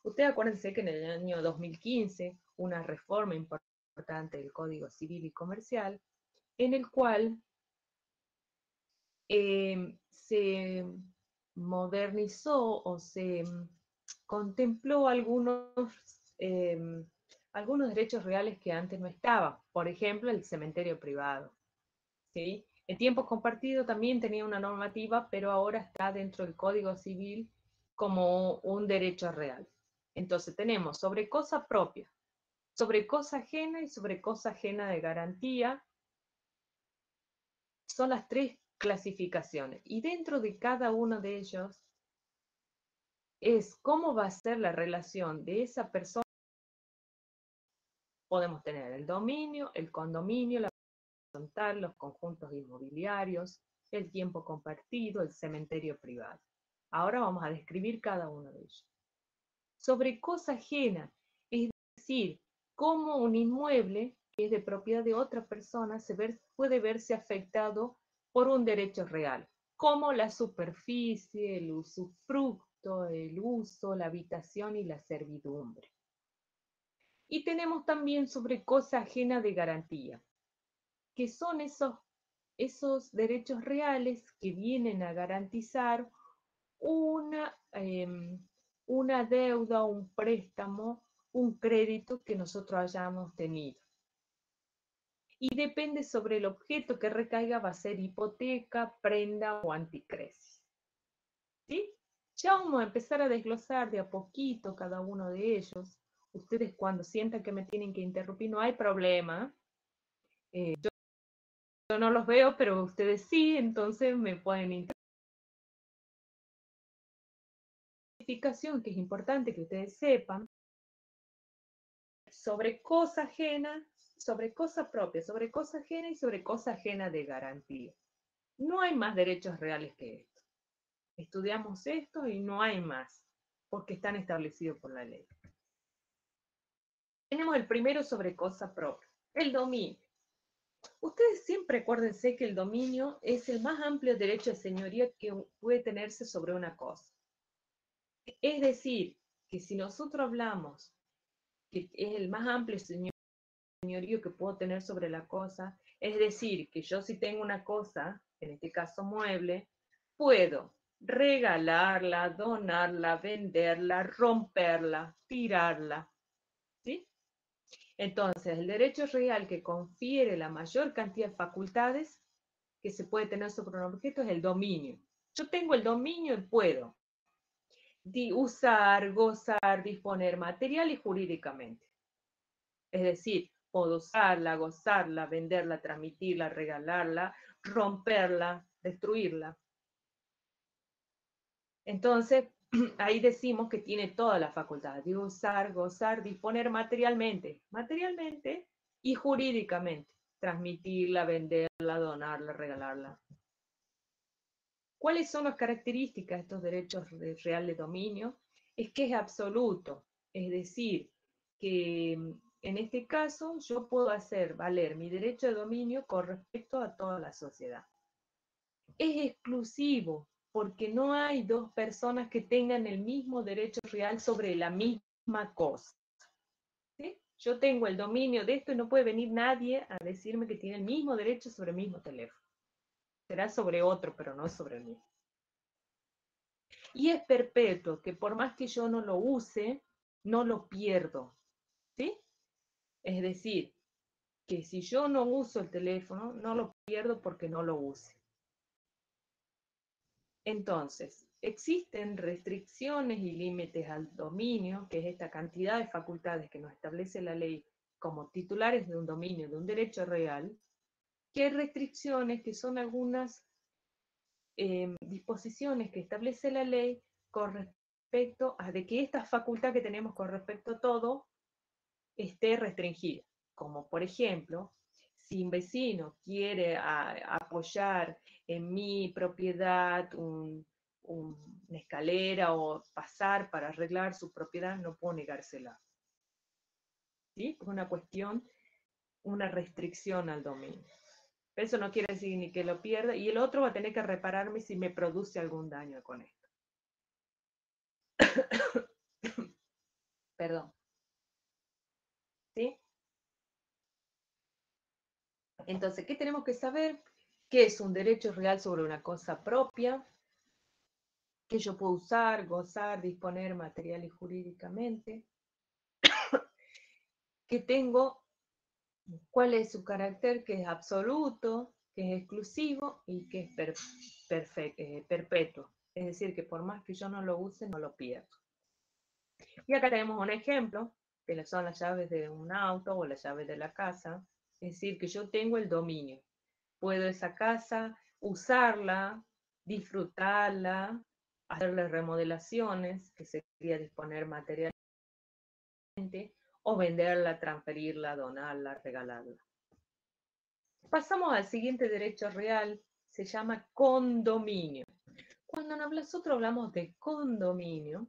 Ustedes acuérdense que en el año 2015, una reforma importante del Código Civil y Comercial, en el cual se modernizó o se contempló algunos derechos reales que antes no estaban. Por ejemplo, el cementerio privado. ¿Sí? El tiempo compartido también tenía una normativa, pero ahora está dentro del Código Civil como un derecho real. Entonces tenemos sobre cosa propia, sobre cosa ajena y sobre cosa ajena de garantía. Son las tres clasificaciones. Y dentro de cada uno de ellos es cómo va a ser la relación de esa persona. Podemos tener el dominio, el condominio, la horizontal, los conjuntos inmobiliarios, el tiempo compartido, el cementerio privado. Ahora vamos a describir cada uno de ellos. Sobre cosa ajena, es decir, cómo un inmueble que es de propiedad de otra persona puede verse afectado por un derecho real, como la superficie, el usufructo, el uso, la habitación y la servidumbre. Y tenemos también sobre cosa ajena de garantía, que son esos derechos reales que vienen a garantizar una deuda, un préstamo, un crédito que nosotros hayamos tenido. Y depende sobre el objeto que recaiga, va a ser hipoteca, prenda o anticresis. ¿Sí? Ya vamos a empezar a desglosar de a poquito cada uno de ellos. Ustedes cuando sientan que me tienen que interrumpir, no hay problema. Yo no los veo, pero ustedes sí, entonces me pueden interrumpir. Que es importante que ustedes sepan sobre cosa ajena, sobre cosa propia, sobre cosa ajena y sobre cosa ajena de garantía. No hay más derechos reales que esto. Estudiamos esto y no hay más, porque están establecidos por la ley. Tenemos el primero sobre cosa propia, el dominio. Ustedes siempre acuérdense que el dominio es el más amplio derecho de señoría que puede tenerse sobre una cosa. Es decir, que si nosotros hablamos que es el más amplio señorío que puedo tener sobre la cosa, es decir, que yo si tengo una cosa, en este caso mueble, puedo regalarla, donarla, venderla, romperla, tirarla, ¿sí? Entonces, el derecho real que confiere la mayor cantidad de facultades que se puede tener sobre un objeto es el dominio. Yo tengo el dominio y puedo usar, gozar, disponer material y jurídicamente. Es decir, puedo usarla, gozarla, venderla, transmitirla, regalarla, romperla, destruirla. Entonces, ahí decimos que tiene toda la facultad de usar, gozar, disponer materialmente y jurídicamente. Transmitirla, venderla, donarla, regalarla. ¿Cuáles son las características de estos derechos de real de dominio? Es que es absoluto, es decir, que en este caso yo puedo hacer valer mi derecho de dominio con respecto a toda la sociedad. Es exclusivo, porque no hay dos personas que tengan el mismo derecho real sobre la misma cosa. ¿Sí? Yo tengo el dominio de esto y no puede venir nadie a decirme que tiene el mismo derecho sobre el mismo teléfono. Será sobre otro, pero no sobre el mismo. Y es perpetuo, que por más que yo no lo use, no lo pierdo, ¿sí? Es decir, que si yo no uso el teléfono, no lo pierdo porque no lo use. Entonces, existen restricciones y límites al dominio, que es esta cantidad de facultades que nos establece la ley como titulares de un dominio, de un derecho real, que hay restricciones que son algunas disposiciones que establece la ley con respecto a de que esta facultad que tenemos con respecto a todo esté restringida. Como por ejemplo, si un vecino quiere apoyar en mi propiedad una escalera o pasar para arreglar su propiedad, no puedo negársela. ¿Sí? Es una cuestión, una restricción al dominio. Eso no quiere decir ni que lo pierda, y el otro va a tener que repararme si me produce algún daño con esto. Perdón. ¿Sí? Entonces, ¿qué tenemos que saber? ¿Qué es un derecho real sobre una cosa propia? Que yo puedo usar, gozar, disponer material y jurídicamente. Que tengo, cuál es su carácter, que es absoluto, que es exclusivo y que es perpetuo. Es decir, que por más que yo no lo use, no lo pierdo. Y acá tenemos un ejemplo, que son las llaves de un auto o las llaves de la casa. Es decir, que yo tengo el dominio. Puedo esa casa usarla, disfrutarla, hacerle remodelaciones, que sería disponer materialmente, o venderla, transferirla, donarla, regalarla. Pasamos al siguiente derecho real, se llama condominio. Cuando nosotros hablamos de condominio,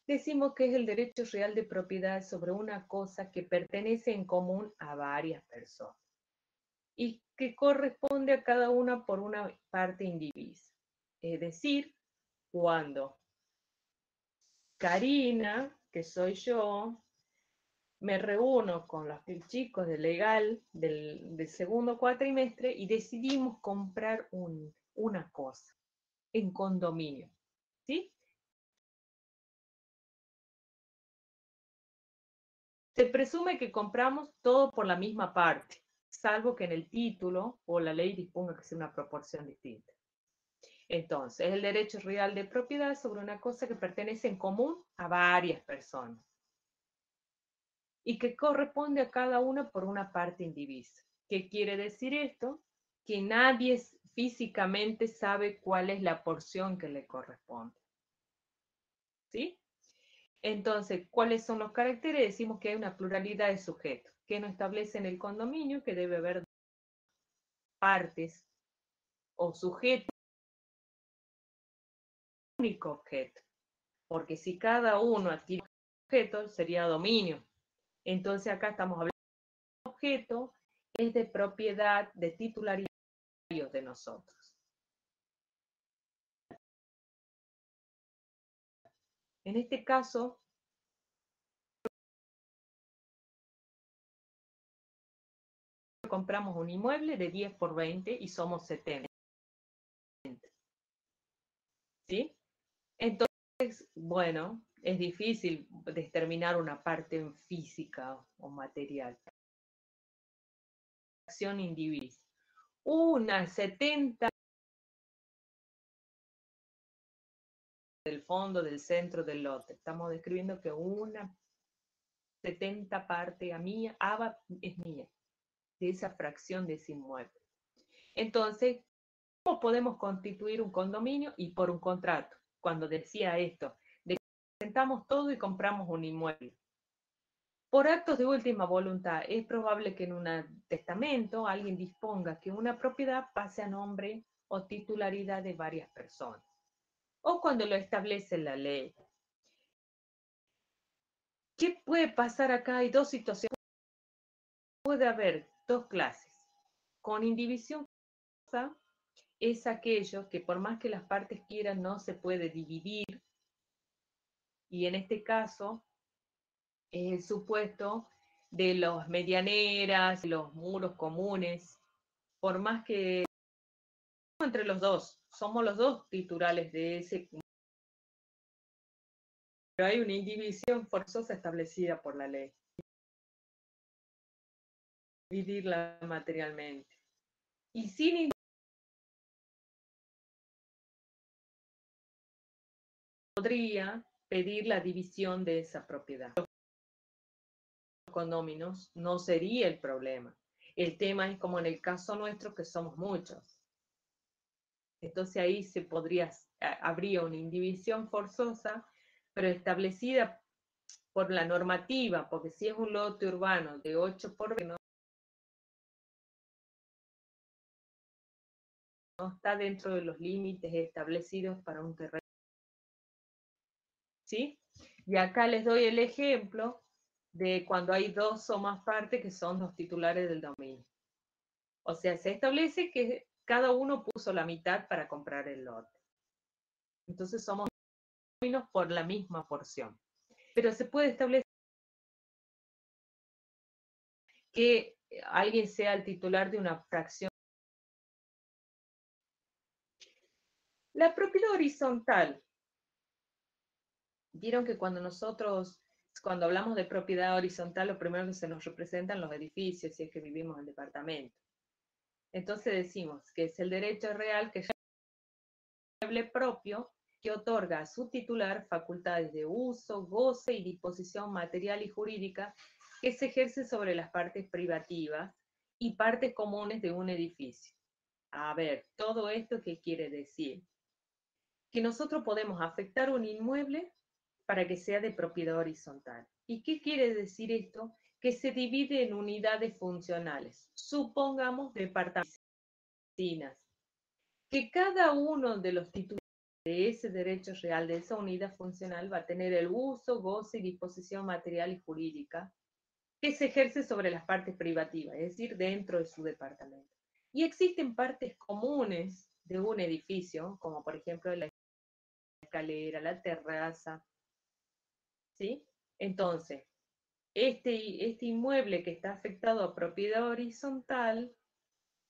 decimos que es el derecho real de propiedad sobre una cosa que pertenece en común a varias personas y que corresponde a cada una por una parte indivisa. Es decir, cuando Karina, que soy yo, me reúno con los chicos de legal del segundo cuatrimestre y decidimos comprar una cosa en condominio, ¿sí? Se presume que compramos todo por la misma parte, salvo que en el título o la ley disponga que sea una proporción distinta. Entonces, es el derecho real de propiedad sobre una cosa que pertenece en común a varias personas y que corresponde a cada una por una parte indivisa. ¿Qué quiere decir esto? Que nadie físicamente sabe cuál es la porción que le corresponde. ¿Sí? Entonces, ¿cuáles son los caracteres? Decimos que hay una pluralidad de sujetos, que no establece en el condominio que debe haber partes o sujetos único objeto, porque si cada uno adquiere un objeto, sería dominio. Entonces acá estamos hablando de un objeto, es de propiedad, de titularidad de nosotros. En este caso, compramos un inmueble de 10 por 20 y somos 70. ¿Sí? Entonces, bueno, es difícil determinar una parte física o material. Acción indivisa. Una 70 del fondo, del centro del lote. Estamos describiendo que una 70 parte a mía, ABA es mía, de esa fracción de ese inmueble. Entonces, ¿cómo podemos constituir un condominio? Y por un contrato. Cuando decía esto, de que presentamos todo y compramos un inmueble. Por actos de última voluntad, es probable que en un testamento alguien disponga que una propiedad pase a nombre o titularidad de varias personas. O cuando lo establece la ley. ¿Qué puede pasar acá? Hay dos situaciones. Puede haber dos clases. Con indivisión es aquello que por más que las partes quieran no se puede dividir, y en este caso es el supuesto de las medianeras, los muros comunes, por más que entre los dos, somos los dos titulares de ese, pero hay una indivisión forzosa establecida por la ley. Dividirla materialmente. Y sin podría pedir la división de esa propiedad. Los condóminos no sería el problema. El tema es como en el caso nuestro, que somos muchos. Entonces ahí habría una indivisión forzosa, pero establecida por la normativa, porque si es un lote urbano de 8 por 20, no está dentro de los límites establecidos para un terreno. ¿Sí? Y acá les doy el ejemplo de cuando hay dos o más partes que son los titulares del dominio. O sea, se establece que cada uno puso la mitad para comprar el lote. Entonces somos dominos por la misma porción. Pero se puede establecer que alguien sea el titular de una fracción. La propiedad horizontal. Vieron que cuando hablamos de propiedad horizontal, lo primero que se nos representan los edificios, si es que vivimos en departamento. Entonces decimos que es el derecho real que es inmueble propio que otorga a su titular facultades de uso, goce y disposición material y jurídica que se ejerce sobre las partes privativas y partes comunes de un edificio. A ver, ¿todo esto qué quiere decir? Que nosotros podemos afectar un inmueble para que sea de propiedad horizontal. ¿Y qué quiere decir esto? Que se divide en unidades funcionales. Supongamos departamentos, que cada uno de los titulares de ese derecho real, de esa unidad funcional, va a tener el uso, goce y disposición material y jurídica que se ejerce sobre las partes privativas, es decir, dentro de su departamento. Y existen partes comunes de un edificio, como por ejemplo la escalera, la terraza, ¿sí? Entonces, este inmueble que está afectado a propiedad horizontal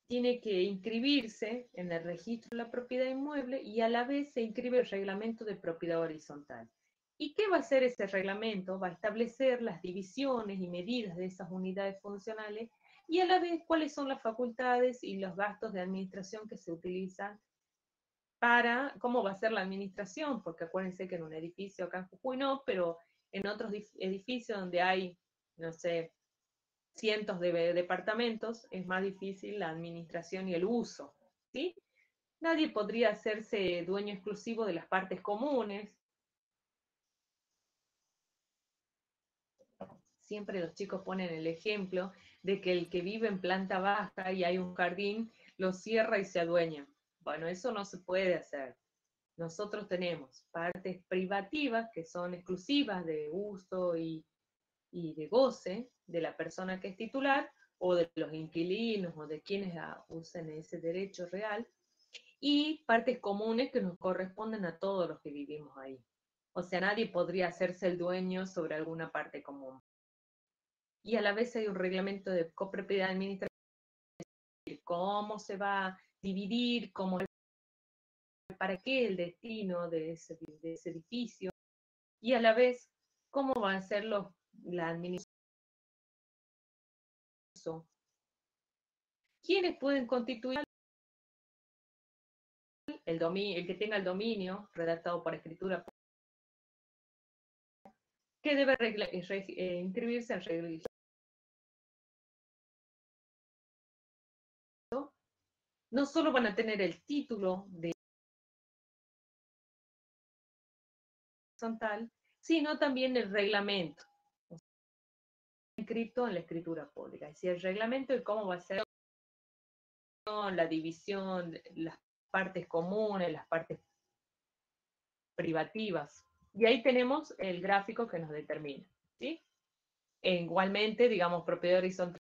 tiene que inscribirse en el registro de la propiedad inmueble y a la vez se inscribe el reglamento de propiedad horizontal. ¿Y qué va a hacer ese reglamento? Va a establecer las divisiones y medidas de esas unidades funcionales y a la vez cuáles son las facultades y los gastos de administración que se utilizan para cómo va a ser la administración, porque acuérdense que en un edificio acá en Jujuy no, pero en otros edificios donde hay, no sé, cientos de departamentos, es más difícil la administración y el uso, ¿sí? Nadie podría hacerse dueño exclusivo de las partes comunes. Siempre los chicos ponen el ejemplo de que el que vive en planta baja y hay un jardín, lo cierra y se adueña. Bueno, eso no se puede hacer. Nosotros tenemos partes privativas que son exclusivas de uso y de goce de la persona que es titular, o de los inquilinos, o de quienes usen ese derecho real, y partes comunes que nos corresponden a todos los que vivimos ahí. O sea, nadie podría hacerse el dueño sobre alguna parte común. Y a la vez hay un reglamento de copropiedad administrativa, cómo se va a dividir, para qué el destino de ese edificio, y a la vez cómo va a ser la administración. ¿Quiénes pueden constituir el que tenga el dominio redactado por escritura? Que debe inscribirse en registro. No solo van a tener el título de horizontal, sino también el reglamento, inscrito en la escritura pública. Es decir, el reglamento de cómo va a ser la división, las partes comunes, las partes privativas. Y ahí tenemos el gráfico que nos determina, ¿sí? Igualmente, digamos, propiedad horizontal,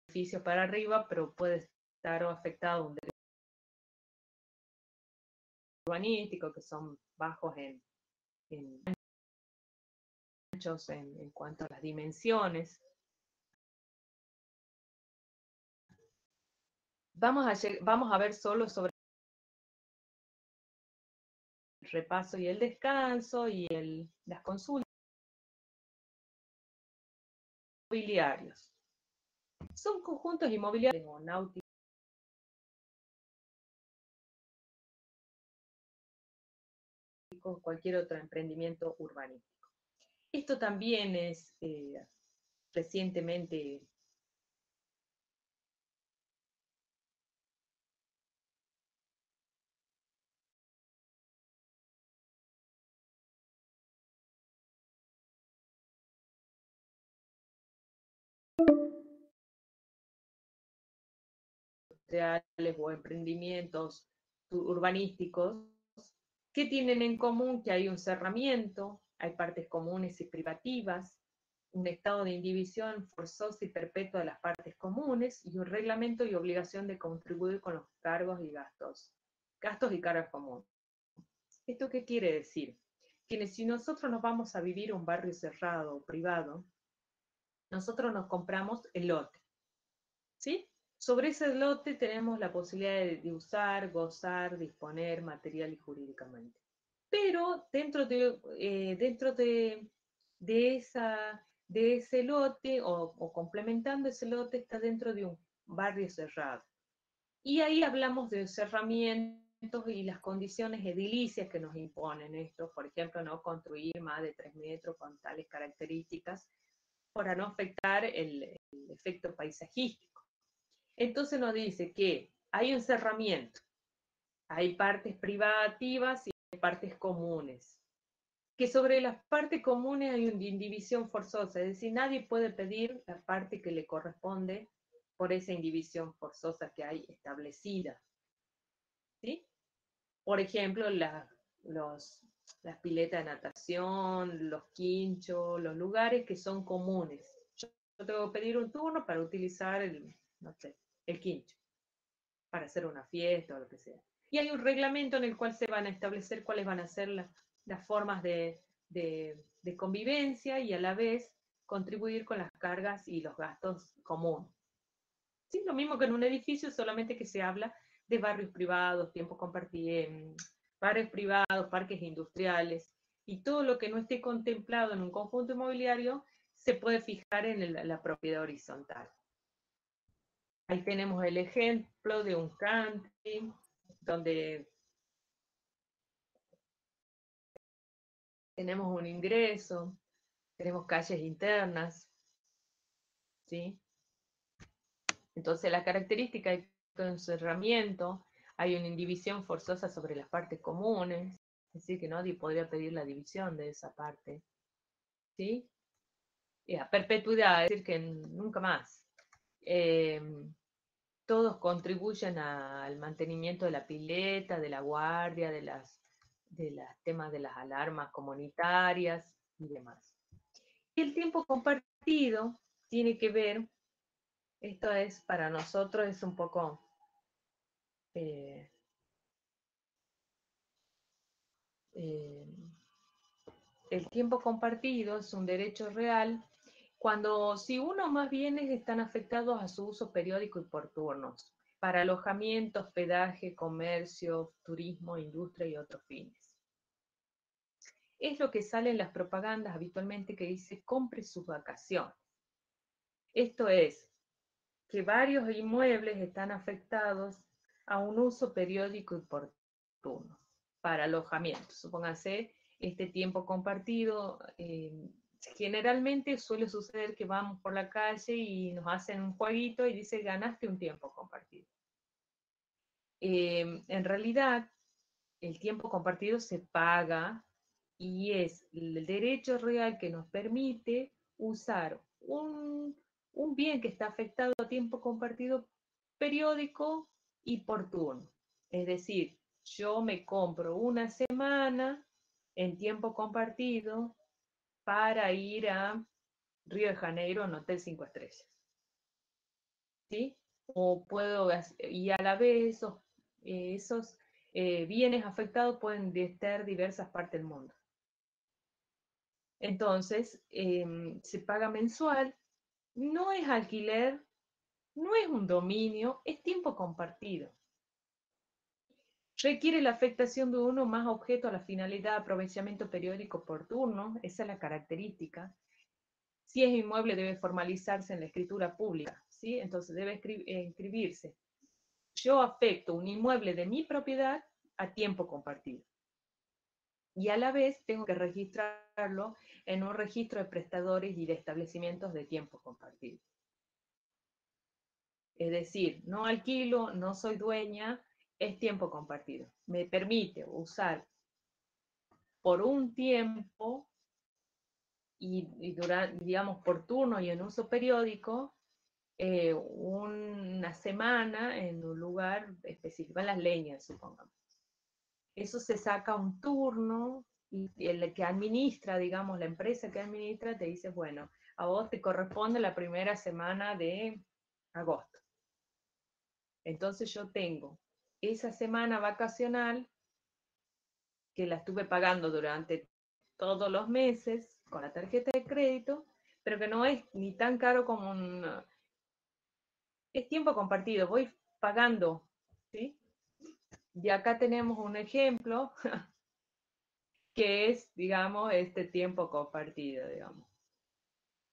edificios para arriba, pero puede estar afectado un derecho urbanístico, que son bajos en cuanto a las dimensiones. Vamos a ver solo sobre el repaso y el descanso y las consultas inmobiliarios. Son conjuntos inmobiliarios o náuticos turístico, cualquier otro emprendimiento urbanístico. Esto también es recientemente industriales o emprendimientos urbanísticos, ¿qué tienen en común? Que hay un cerramiento, hay partes comunes y privativas, un estado de indivisión forzosa y perpetua de las partes comunes y un reglamento y obligación de contribuir con los cargos y gastos y cargas comunes. ¿Esto qué quiere decir? Que si nosotros nos vamos a vivir a un barrio cerrado o privado, nosotros nos compramos el lote, ¿sí? Sobre ese lote tenemos la posibilidad de usar, gozar, disponer material y jurídicamente. Pero dentro de ese lote o complementando ese lote está dentro de un barrio cerrado. Y ahí hablamos de cerramientos y las condiciones edilicias que nos imponen esto, por ejemplo, no construir más de 3 metros con tales características para no afectar el efecto paisajístico. Entonces nos dice que hay un cerramiento, hay partes privativas y hay partes comunes. Que sobre las partes comunes hay una indivisión forzosa, es decir, nadie puede pedir la parte que le corresponde por esa indivisión forzosa que hay establecida. ¿Sí? Por ejemplo, las piletas de natación, los quinchos, los lugares que son comunes. Yo tengo que pedir un turno para utilizar no sé, el quincho, para hacer una fiesta o lo que sea. Y hay un reglamento en el cual se van a establecer cuáles van a ser las formas de convivencia y a la vez contribuir con las cargas y los gastos comunes. ¿Sí? Lo mismo que en un edificio, solamente que se habla de barrios privados, tiempos compartidos, barrios privados, parques industriales, y todo lo que no esté contemplado en un conjunto inmobiliario se puede fijar en la propiedad horizontal. Ahí tenemos el ejemplo de un country, donde tenemos un ingreso, tenemos calles internas, ¿sí? Entonces la característica es un cerramiento, hay una indivisión forzosa sobre las partes comunes, es decir, que nadie podría pedir la división de esa parte, ¿sí? Y a perpetuidad, es decir, que nunca más. Todos contribuyen al mantenimiento de la pileta, de la guardia, de los temas de las alarmas comunitarias y demás. Y el tiempo compartido tiene que ver, esto es para nosotros, es un poco el tiempo compartido es un derecho real si uno más bienes están afectados a su uso periódico y por turnos, para alojamiento, hospedaje, comercio, turismo, industria y otros fines. Es lo que sale en las propagandas habitualmente que dice compre sus vacaciones. Esto es, que varios inmuebles están afectados a un uso periódico y por turnos, para alojamiento. Supónganse, este tiempo compartido, generalmente suele suceder que vamos por la calle y nos hacen un jueguito y dice ganaste un tiempo compartido. En realidad, el tiempo compartido se paga y es el derecho real que nos permite usar un bien que está afectado a tiempo compartido periódico y por turno. Es decir, yo me compro una semana en tiempo compartido para ir a Río de Janeiro en Hotel 5 estrellas. ¿Sí? Y a la vez esos bienes afectados pueden estar diversas partes del mundo. Entonces, se paga mensual, no es alquiler, no es un dominio, es tiempo compartido. Requiere la afectación de uno más objeto a la finalidad de aprovechamiento periódico por turno, esa es la característica. Si es inmueble debe formalizarse en la escritura pública, ¿sí? Entonces debe inscribirse. Yo afecto un inmueble de mi propiedad a tiempo compartido. y a la vez tengo que registrarlo en un registro de prestadores y de establecimientos de tiempo compartido. Es decir, no alquilo, no soy dueña, es tiempo compartido. Me permite usar por un tiempo y durante, digamos, por turno y en uso periódico, una semana en un lugar específico, en las leñas, supongamos. Eso se saca un turno y el que administra, digamos, la empresa que administra te dice, bueno, a vos te corresponde la primera semana de agosto. Entonces yo tengo esa semana vacacional que la estuve pagando durante todos los meses con la tarjeta de crédito, pero que no es ni tan caro como es tiempo compartido, voy pagando, ¿sí? Y acá tenemos un ejemplo que es, digamos, este tiempo compartido, digamos.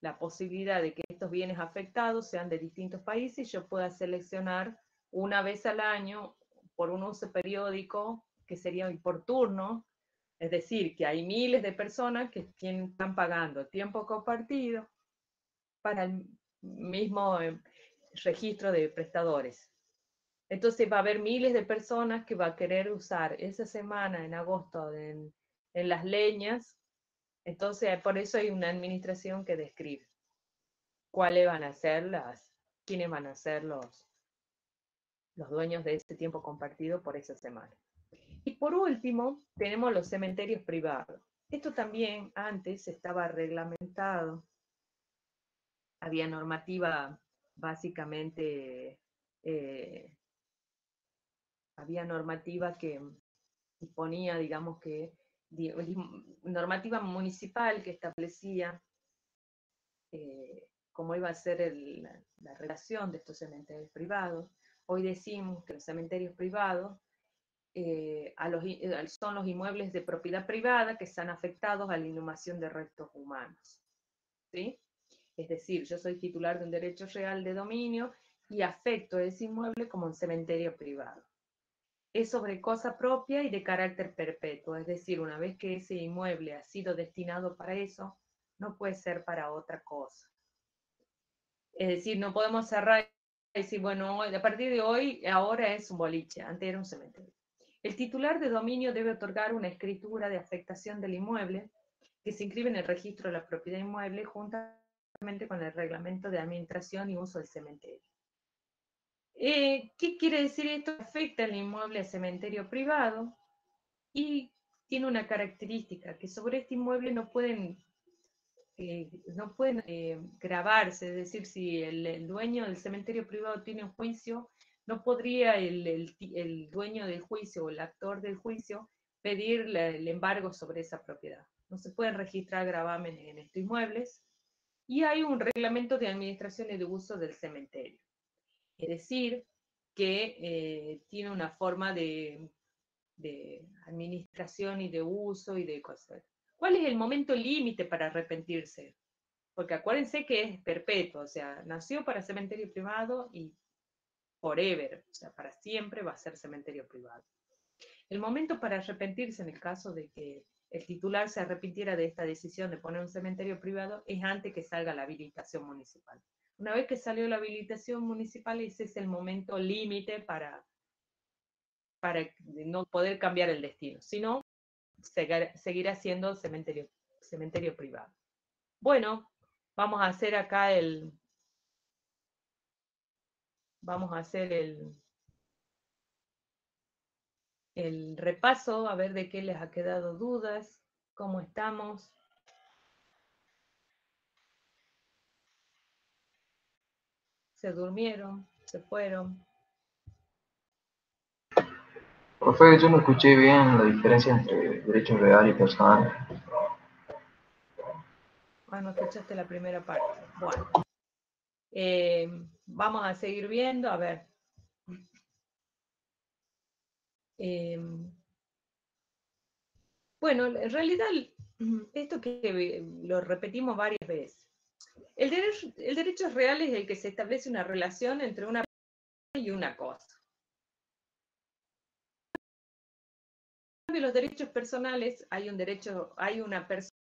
La posibilidad de que estos bienes afectados sean de distintos países, yo pueda seleccionar una vez al año por un uso periódico, que sería por turno, es decir, que hay miles de personas que están pagando tiempo compartido para el mismo registro de prestadores. Entonces va a haber miles de personas que va a querer usar esa semana en agosto en las leñas. Entonces por eso hay una administración que describe cuáles van a ser quiénes van a ser los dueños de ese tiempo compartido por esa semana. Y por último, tenemos los cementerios privados. Esto también antes estaba reglamentado. Había normativa, básicamente, había normativa que disponía, digamos que, normativa municipal que establecía cómo iba a ser la relación de estos cementerios privados. Hoy decimos que los cementerios privados son los inmuebles de propiedad privada que están afectados a la inhumación de restos humanos, ¿sí? Es decir, yo soy titular de un derecho real de dominio y afecto ese inmueble como un cementerio privado. Es sobre cosa propia y de carácter perpetuo, es decir, una vez que ese inmueble ha sido destinado para eso, no puede ser para otra cosa. Es decir, no podemos cerrar y decir, bueno, a partir de hoy, ahora es un boliche, antes era un cementerio. El titular de dominio debe otorgar una escritura de afectación del inmueble que se inscribe en el registro de la propiedad inmueble juntamente con el reglamento de administración y uso del cementerio. ¿Qué quiere decir esto? Afecta el inmueble a cementerio privado y tiene una característica, que sobre este inmueble no pueden grabarse, es decir, si el dueño del cementerio privado tiene un juicio, no podría el dueño del juicio o el actor del juicio pedir el embargo sobre esa propiedad. No se pueden registrar gravámenes en estos inmuebles y hay un reglamento de administración y de uso del cementerio. Es decir, que tiene una forma de administración y de uso y de cosas. ¿Cuál es el momento límite para arrepentirse? Porque acuérdense que es perpetuo, o sea, nació para cementerio privado y forever, o sea, para siempre va a ser cementerio privado. El momento para arrepentirse en el caso de que el titular se arrepintiera de esta decisión de poner un cementerio privado es antes que salga la habilitación municipal. Una vez que salió la habilitación municipal, ese es el momento límite para no poder cambiar el destino, sino seguirá siendo cementerio privado. Bueno, vamos a hacer acá el repaso, a ver de qué les ha quedado dudas, cómo estamos. ¿Se durmieron? ¿Se fueron? Profe, yo no escuché bien la diferencia entre derecho real y personal. No escuchaste la primera parte. Bueno, vamos a seguir viendo, a ver. Bueno, en realidad, esto que lo repetimos varias veces. El derecho real es el que se establece una relación entre una persona y una cosa. los derechos personales, hay una persona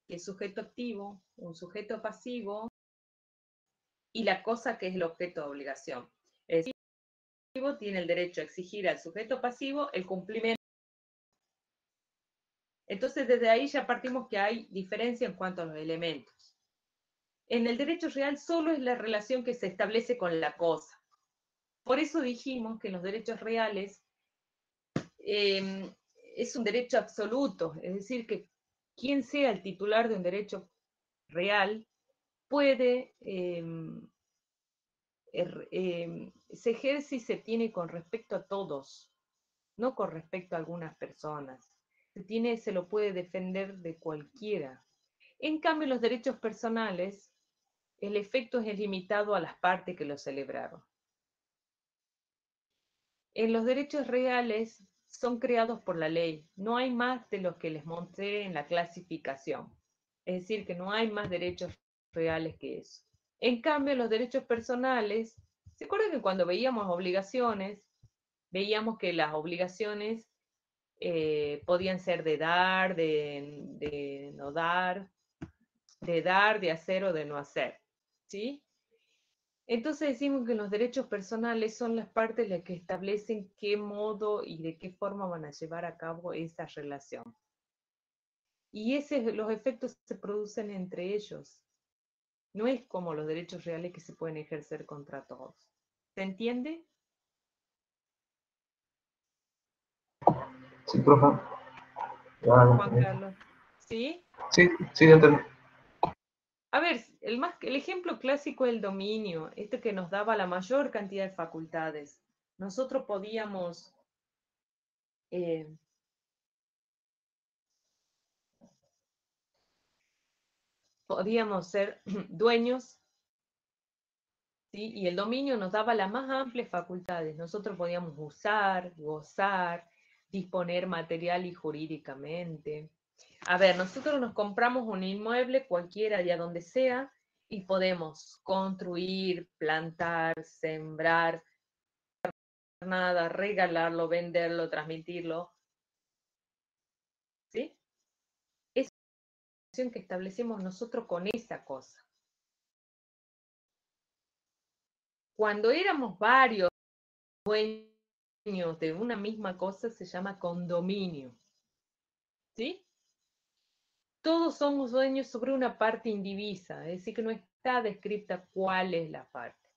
que es sujeto activo, un sujeto pasivo, y la cosa que es el objeto de obligación. El sujeto activo tiene el derecho a exigir al sujeto pasivo el cumplimiento. Entonces, desde ahí ya partimos que hay diferencia en cuanto a los elementos. En el derecho real solo es la relación que se establece con la cosa. Por eso dijimos que en los derechos reales es un derecho absoluto, es decir, que quien sea el titular de un derecho real puede, se ejerce y se tiene con respecto a todos, no con respecto a algunas personas. Se lo puede defender de cualquiera. En cambio, los derechos personales, el efecto es limitado a las partes que lo celebraron. En los derechos reales son creados por la ley, no hay más de los que les mostré en la clasificación. Es decir, que no hay más derechos reales que eso. En cambio, los derechos personales, ¿se acuerdan que cuando veíamos obligaciones, veíamos que las obligaciones podían ser de dar, de no dar, de hacer o de no hacer? ¿Sí? Entonces decimos que los derechos personales son las partes las que establecen qué modo y de qué forma van a llevar a cabo esa relación. Y los efectos se producen entre ellos. No es como los derechos reales que se pueden ejercer contra todos. ¿Se entiende? Sí, profe. Ya lo Juan entendí. Carlos. ¿Sí? Sí, sí, ya entendí. A ver, el ejemplo clásico es el dominio, este que nos daba la mayor cantidad de facultades. Nosotros podíamos eh, ser dueños, ¿sí? Y el dominio nos daba las más amplias facultades. Nosotros podíamos usar, gozar, disponer material y jurídicamente. A ver, nosotros nos compramos un inmueble cualquiera, allá donde sea, y podemos construir, plantar, sembrar, nada, regalarlo, venderlo, transmitirlo. ¿Sí? Es una relación que establecemos nosotros con esa cosa. Cuando éramos varios dueños de una misma cosa, se llama condominio. ¿Sí? Todos somos dueños sobre una parte indivisa, es decir, que no está descrita cuál es la parte.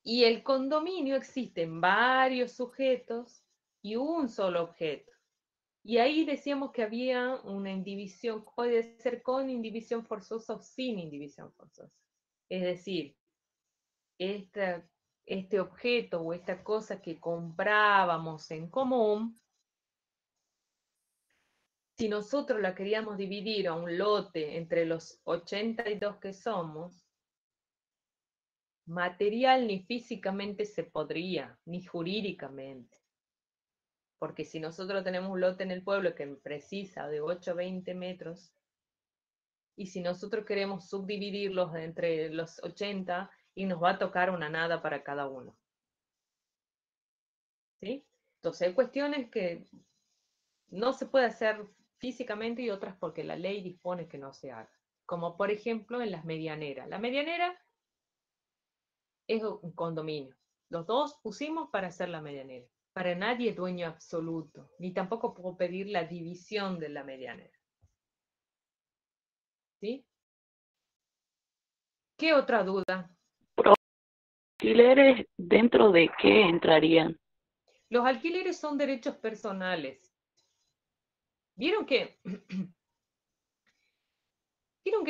Y el condominio existe en varios sujetos y un solo objeto. Y ahí decíamos que había una indivisión, puede ser con indivisión forzosa o sin indivisión forzosa. Es decir, este objeto o esta cosa que comprábamos en común, si nosotros la queríamos dividir a un lote entre los 82 que somos, material ni físicamente se podría, ni jurídicamente. Porque si nosotros tenemos un lote en el pueblo que precisa de 8 a 20 metros, y si nosotros queremos subdividirlos entre los 80, y nos va a tocar una nada para cada uno. ¿Sí? Entonces hay cuestiones que no se puede hacer físicamente y otras porque la ley dispone que no se haga. Como por ejemplo en las medianeras. La medianera es un condominio. Los dos pusimos para hacer la medianera. Para nadie es dueño absoluto, ni tampoco puedo pedir la división de la medianera. ¿Sí? ¿Qué otra duda? ¿Alquileres dentro de qué entrarían? Los alquileres son derechos personales. ¿Vieron que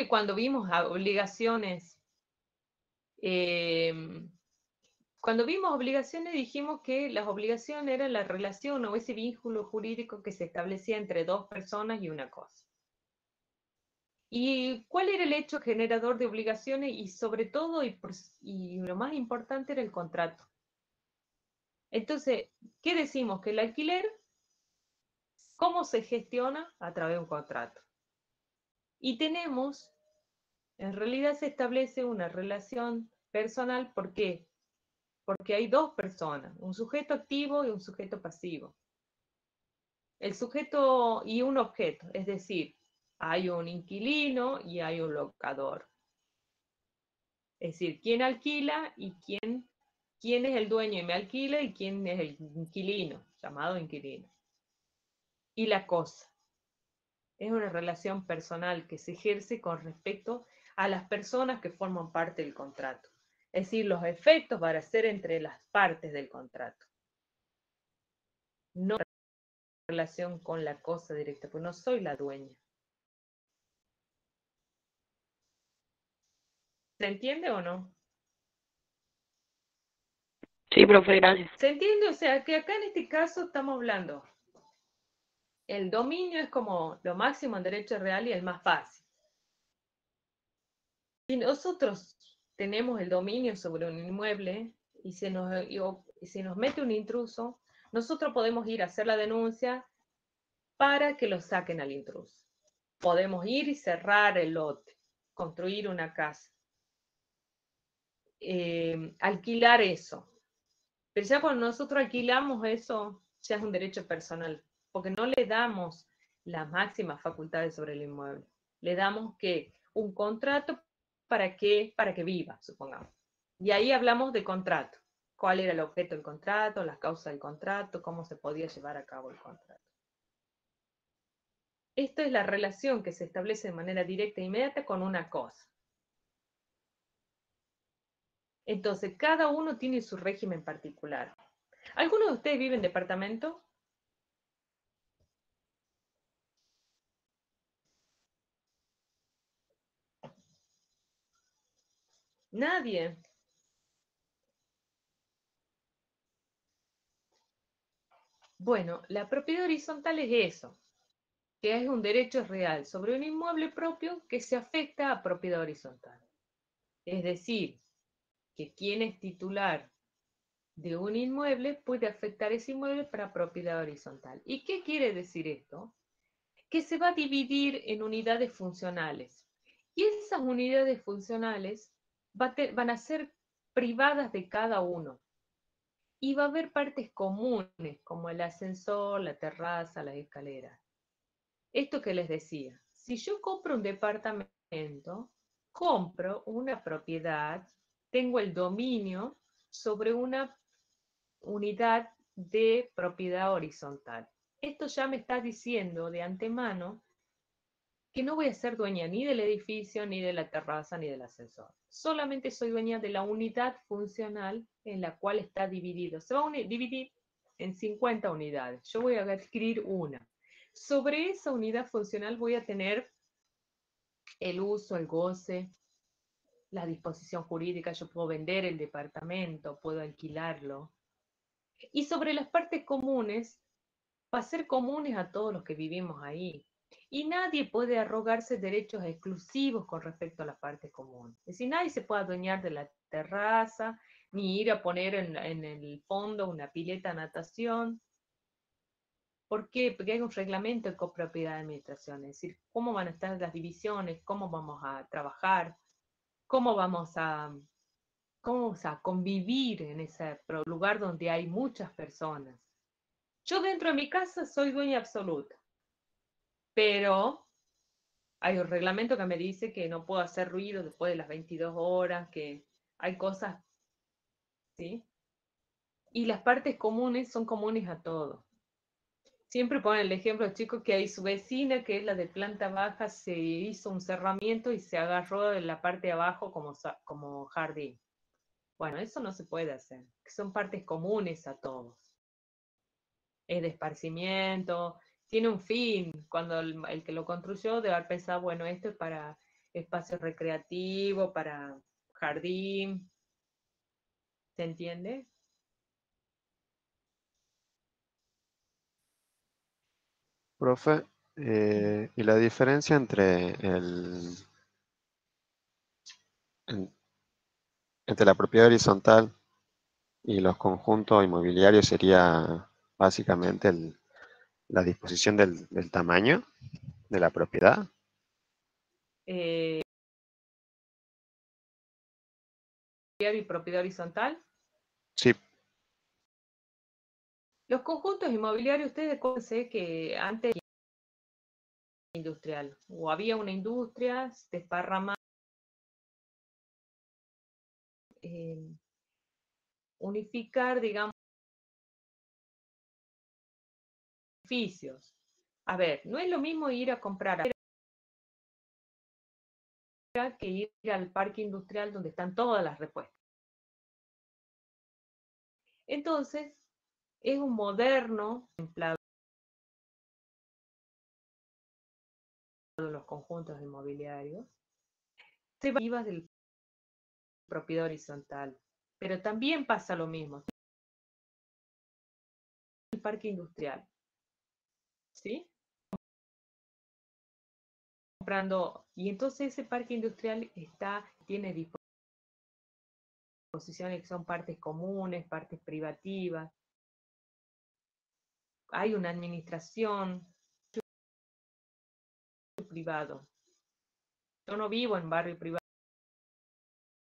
cuando vimos obligaciones, dijimos que las obligaciones eran la relación o ese vínculo jurídico que se establecía entre dos personas y una cosa? ¿Y cuál era el hecho generador de obligaciones? Y sobre todo, y lo más importante, era el contrato. Entonces, ¿qué decimos? Que el alquiler, ¿cómo se gestiona? A través de un contrato. Y en realidad se establece una relación personal, ¿por qué? porque hay dos personas, un sujeto activo y un sujeto pasivo. El sujeto y un objeto, es decir, hay un inquilino y hay un locador. Es decir, quién alquila y quién es el dueño y me alquila y quién es el inquilino, llamado inquilino. Y la cosa. Es una relación personal que se ejerce con respecto a las personas que forman parte del contrato. Es decir, los efectos van a ser entre las partes del contrato. No relación con la cosa directa, porque no soy la dueña. ¿Se entiende o no? Sí, profe, gracias. ¿Se entiende? O sea, que acá en este caso estamos hablando. El dominio es como lo máximo en derecho real y el más fácil. Si nosotros tenemos el dominio sobre un inmueble y se nos mete un intruso, nosotros podemos ir a hacer la denuncia para que lo saquen al intruso. Podemos ir y cerrar el lote, construir una casa, alquilar eso. Pero ya cuando nosotros alquilamos eso, ya es un derecho personal, porque no le damos las máximas facultades sobre el inmueble. Le damos que un contrato para que viva, supongamos. Y ahí hablamos de contrato. ¿Cuál era el objeto del contrato, las causas del contrato, cómo se podía llevar a cabo el contrato? Esto es la relación que se establece de manera directa e inmediata con una cosa. Entonces, cada uno tiene su régimen particular. ¿Alguno de ustedes vive en departamento? Nadie. Bueno, la propiedad horizontal es eso, que es un derecho real sobre un inmueble propio que se afecta a propiedad horizontal. Es decir, que quien es titular de un inmueble puede afectar ese inmueble para propiedad horizontal. ¿Y qué quiere decir esto? Que se va a dividir en unidades funcionales. Y esas unidades funcionales van a ser privadas de cada uno. Y va a haber partes comunes, como el ascensor, la terraza, las escaleras. Esto que les decía, si yo compro un departamento, compro una propiedad, tengo el dominio sobre una unidad de propiedad horizontal. Esto ya me está diciendo de antemano que no voy a ser dueña ni del edificio, ni de la terraza, ni del ascensor. Solamente soy dueña de la unidad funcional en la cual está dividido. Se va a dividir en 50 unidades. Yo voy a adquirir una. Sobre esa unidad funcional voy a tener el uso, el goce, la disposición jurídica. Yo puedo vender el departamento, puedo alquilarlo. Y sobre las partes comunes, va a ser comunes a todos los que vivimos ahí. Y nadie puede arrogarse derechos exclusivos con respecto a las partes comunes. Es decir, nadie se puede adueñar de la terraza, ni ir a poner en el fondo una pileta de natación. ¿Por qué? Porque hay un reglamento de copropiedad de administración, es decir, cómo van a estar las divisiones, cómo vamos a trabajar, cómo vamos a convivir en ese lugar donde hay muchas personas. Yo dentro de mi casa soy dueña absoluta, pero hay un reglamento que me dice que no puedo hacer ruido después de las 22 horas, que hay cosas, ¿sí? Y las partes comunes son comunes a todos. Siempre ponen el ejemplo, chicos, que hay su vecina, que es la de planta baja, se hizo un cerramiento y se agarró de la parte de abajo como jardín. Bueno, eso no se puede hacer, que son partes comunes a todos. Es de esparcimiento, tiene un fin. Cuando el que lo construyó debe haber pensado, bueno, esto es para espacio recreativo, para jardín. ¿Se entiende? Profe, y la diferencia en- entre la propiedad horizontal y los conjuntos inmobiliarios sería básicamente la disposición del tamaño de la propiedad. Eh, y propiedad horizontal. Sí, Los conjuntos inmobiliarios, ustedes acuérdense que antes industrial, o había una industria desparramada, unificar, digamos, edificios. A ver, no es lo mismo ir a comprar que ir al parque industrial donde están todas las respuestas. Entonces, es un moderno templado de los conjuntos inmobiliarios, se va del propiedad horizontal, pero también pasa lo mismo. El parque industrial, ¿sí? Comprando, y entonces ese parque industrial tiene disposiciones que son partes comunes, partes privativas, hay una administración privado. Yo no vivo en barrio privado,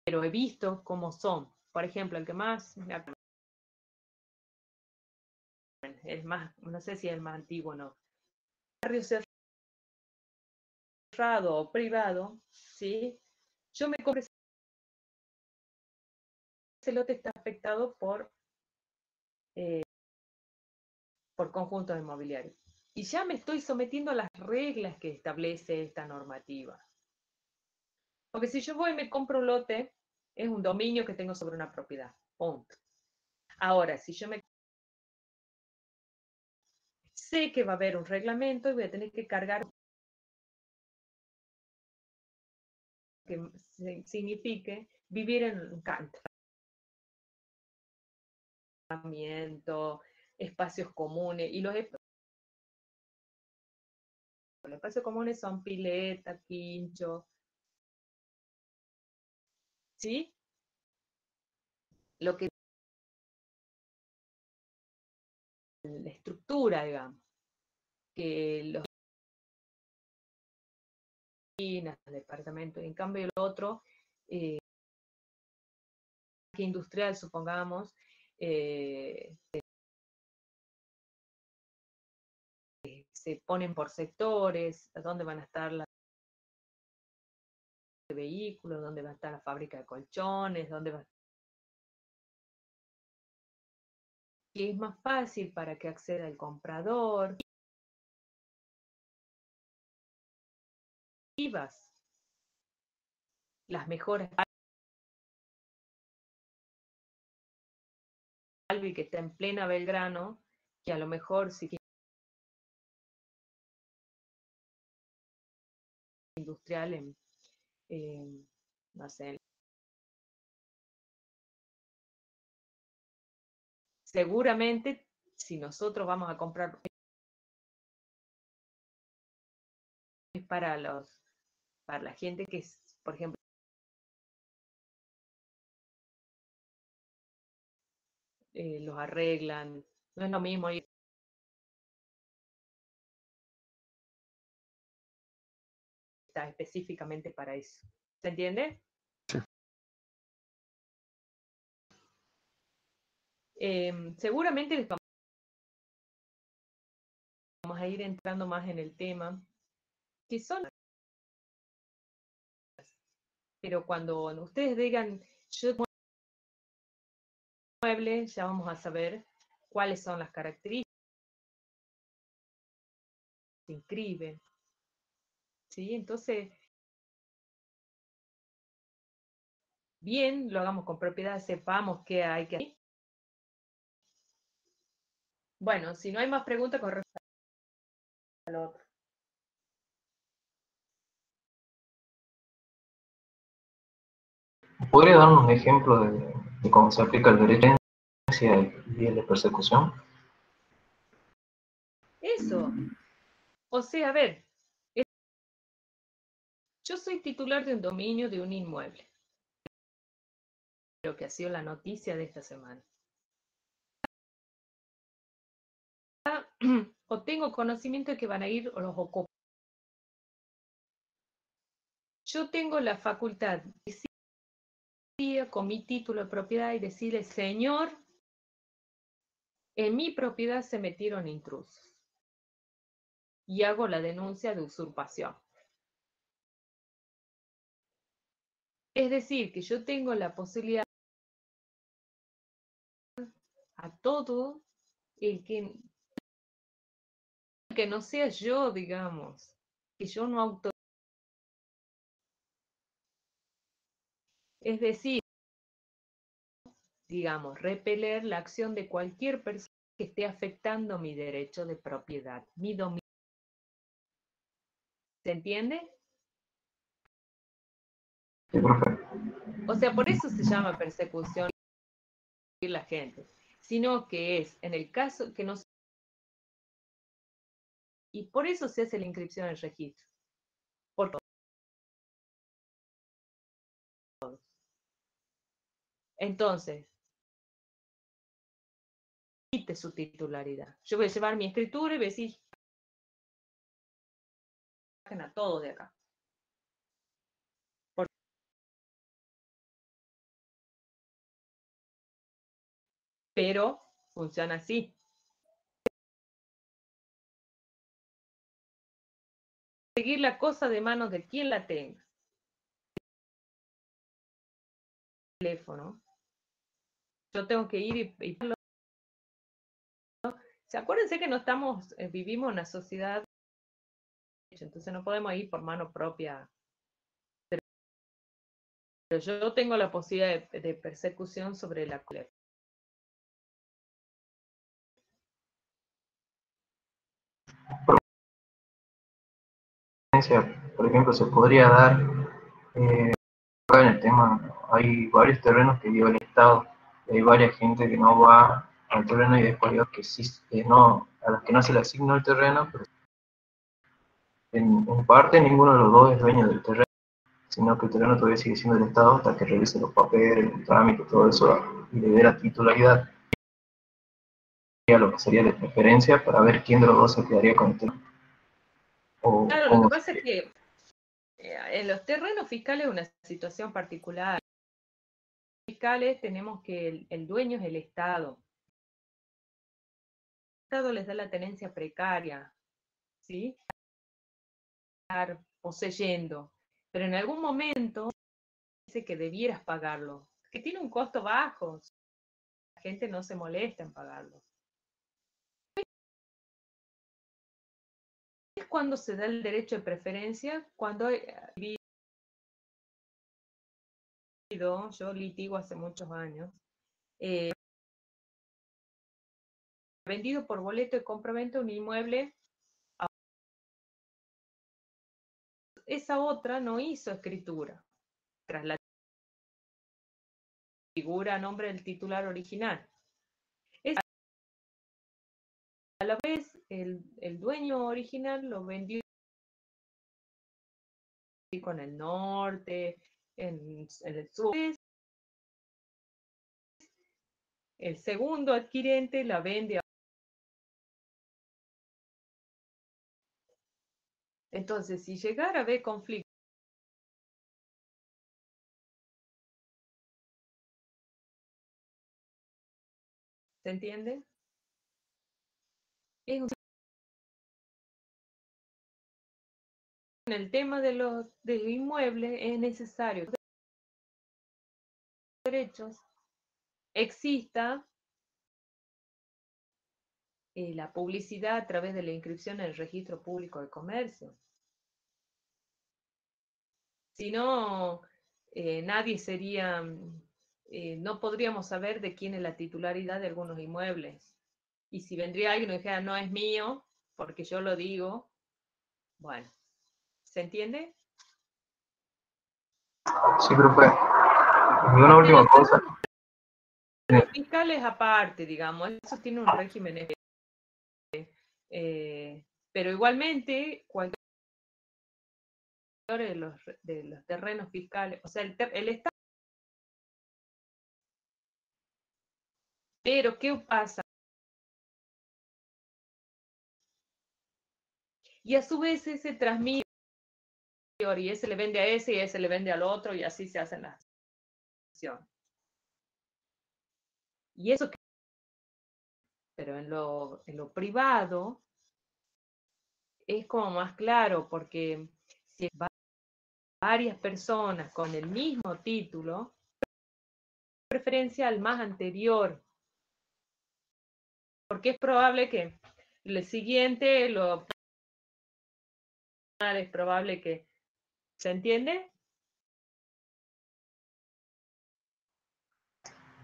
pero he visto cómo son. Por ejemplo, el que más, el más, no sé si es el más antiguo o no, barrio cerrado o privado, ¿sí? Yo me compré ese lote, está afectado por conjuntos inmobiliarios. Y ya me estoy sometiendo a las reglas que establece esta normativa. Porque si yo voy y me compro un lote, es un dominio que tengo sobre una propiedad. Punto. Ahora, si yo sé que va a haber un reglamento y voy a tener que cargar que signifique vivir en un encantamiento, espacios comunes, y los espacios comunes son pileta, quincho, ¿sí? Lo que la estructura, digamos, que los departamentos, en cambio el otro, que industrial, supongamos, se ponen por sectores, dónde van a estar los vehículos, dónde va a estar la fábrica de colchones, dónde va a estar, que es más fácil para que acceda el comprador. Las mejoras Albi, que está en plena Belgrano, que a lo mejor si industrial no sé, seguramente si nosotros vamos a comprar es para la gente que es, por ejemplo, los arreglan, no es lo mismo ir, está específicamente para eso. ¿Se entiende? sí. Seguramente les vamos a ir entrando más en el tema, que son, pero cuando ustedes digan, yo mueble, ya vamos a saber cuáles son las características que inscriben, ¿sí? Entonces, bien, lo hagamos con propiedad, sepamos qué hay que hacer. Bueno, si no hay más preguntas con respecto al otro. ¿Podría darnos un ejemplo de cómo se aplica el derecho de herencia y el de persecución? Eso. O sea, a ver, yo soy titular de un dominio de un inmueble. Lo que ha sido la noticia de esta semana. O tengo conocimiento de que van a ir los ocupantes. Yo tengo la facultad de con mi título de propiedad y decirle, señor, en mi propiedad se metieron intrusos. Y hago la denuncia de usurpación. Es decir, que yo tengo la posibilidad a todo el que no sea yo, digamos, que yo no autorizo. Es decir, digamos, repeler la acción de cualquier persona que esté afectando mi derecho de propiedad, mi dominio. ¿Se entiende? Sí, profe. O sea, por eso se llama persecución la gente, sino que es en el caso que no. Y por eso se hace la inscripción en el registro. Por todos. Entonces, quite su titularidad. Yo voy a llevar mi escritura y voy a decir, saquen a todos de acá. Pero funciona así. Seguir la cosa de manos de quien la tenga. Teléfono. Yo tengo que ir y acuérdense que no estamos, vivimos en una sociedad, entonces no podemos ir por mano propia. Pero yo tengo la posibilidad de persecución sobre la colecta. Por ejemplo, se podría dar, en el tema, hay varios terrenos que lleva el Estado, y hay varias gente que no va al terreno y después hay que sí, no, a las que no se le asignó el terreno, pero en parte ninguno de los dos es dueño del terreno, sino que el terreno todavía sigue siendo del Estado hasta que revise los papeles, el trámite, todo eso, y le dé la titularidad a lo que sería de preferencia para ver quién de los dos se quedaría con el terreno. Claro, lo que pasa es que en los terrenos fiscales es una situación particular. En los fiscales tenemos que el dueño es el Estado. El Estado les da la tenencia precaria, ¿sí? Estar poseyendo. Pero en algún momento dice que debieras pagarlo, que tiene un costo bajo. La gente no se molesta en pagarlo. Es cuando se da el derecho de preferencia, cuando yo litigo hace muchos años, vendido por boleto de compraventa un inmueble, esa otra no hizo escritura, tras la figura a nombre del titular original. A la vez, el dueño original lo vendió con el norte, en el sur. El segundo adquirente la vende a... Entonces, si llegara a haber conflicto, ¿se entiende? En el tema de los inmuebles es necesario que los derechos exista la publicidad a través de la inscripción en el registro público de comercio. Si no, nadie sería, no podríamos saber de quién es la titularidad de algunos inmuebles. Y si vendría alguien y dijera, no es mío, porque yo lo digo, bueno, ¿se entiende? Sí, pero fue. Y una última cosa. Los fiscales aparte, digamos, eso tiene un régimen. Pero igualmente, cualquier de los terrenos fiscales, o sea, el Estado. Pero, ¿qué pasa? Y a su vez ese transmite, y ese le vende a ese, y ese le vende al otro, y así se hacen las prescripción. Y eso, pero en lo privado es como más claro, porque si hay varias personas con el mismo título, preferencia al más anterior, porque es probable que el siguiente es probable que, ¿se entiende?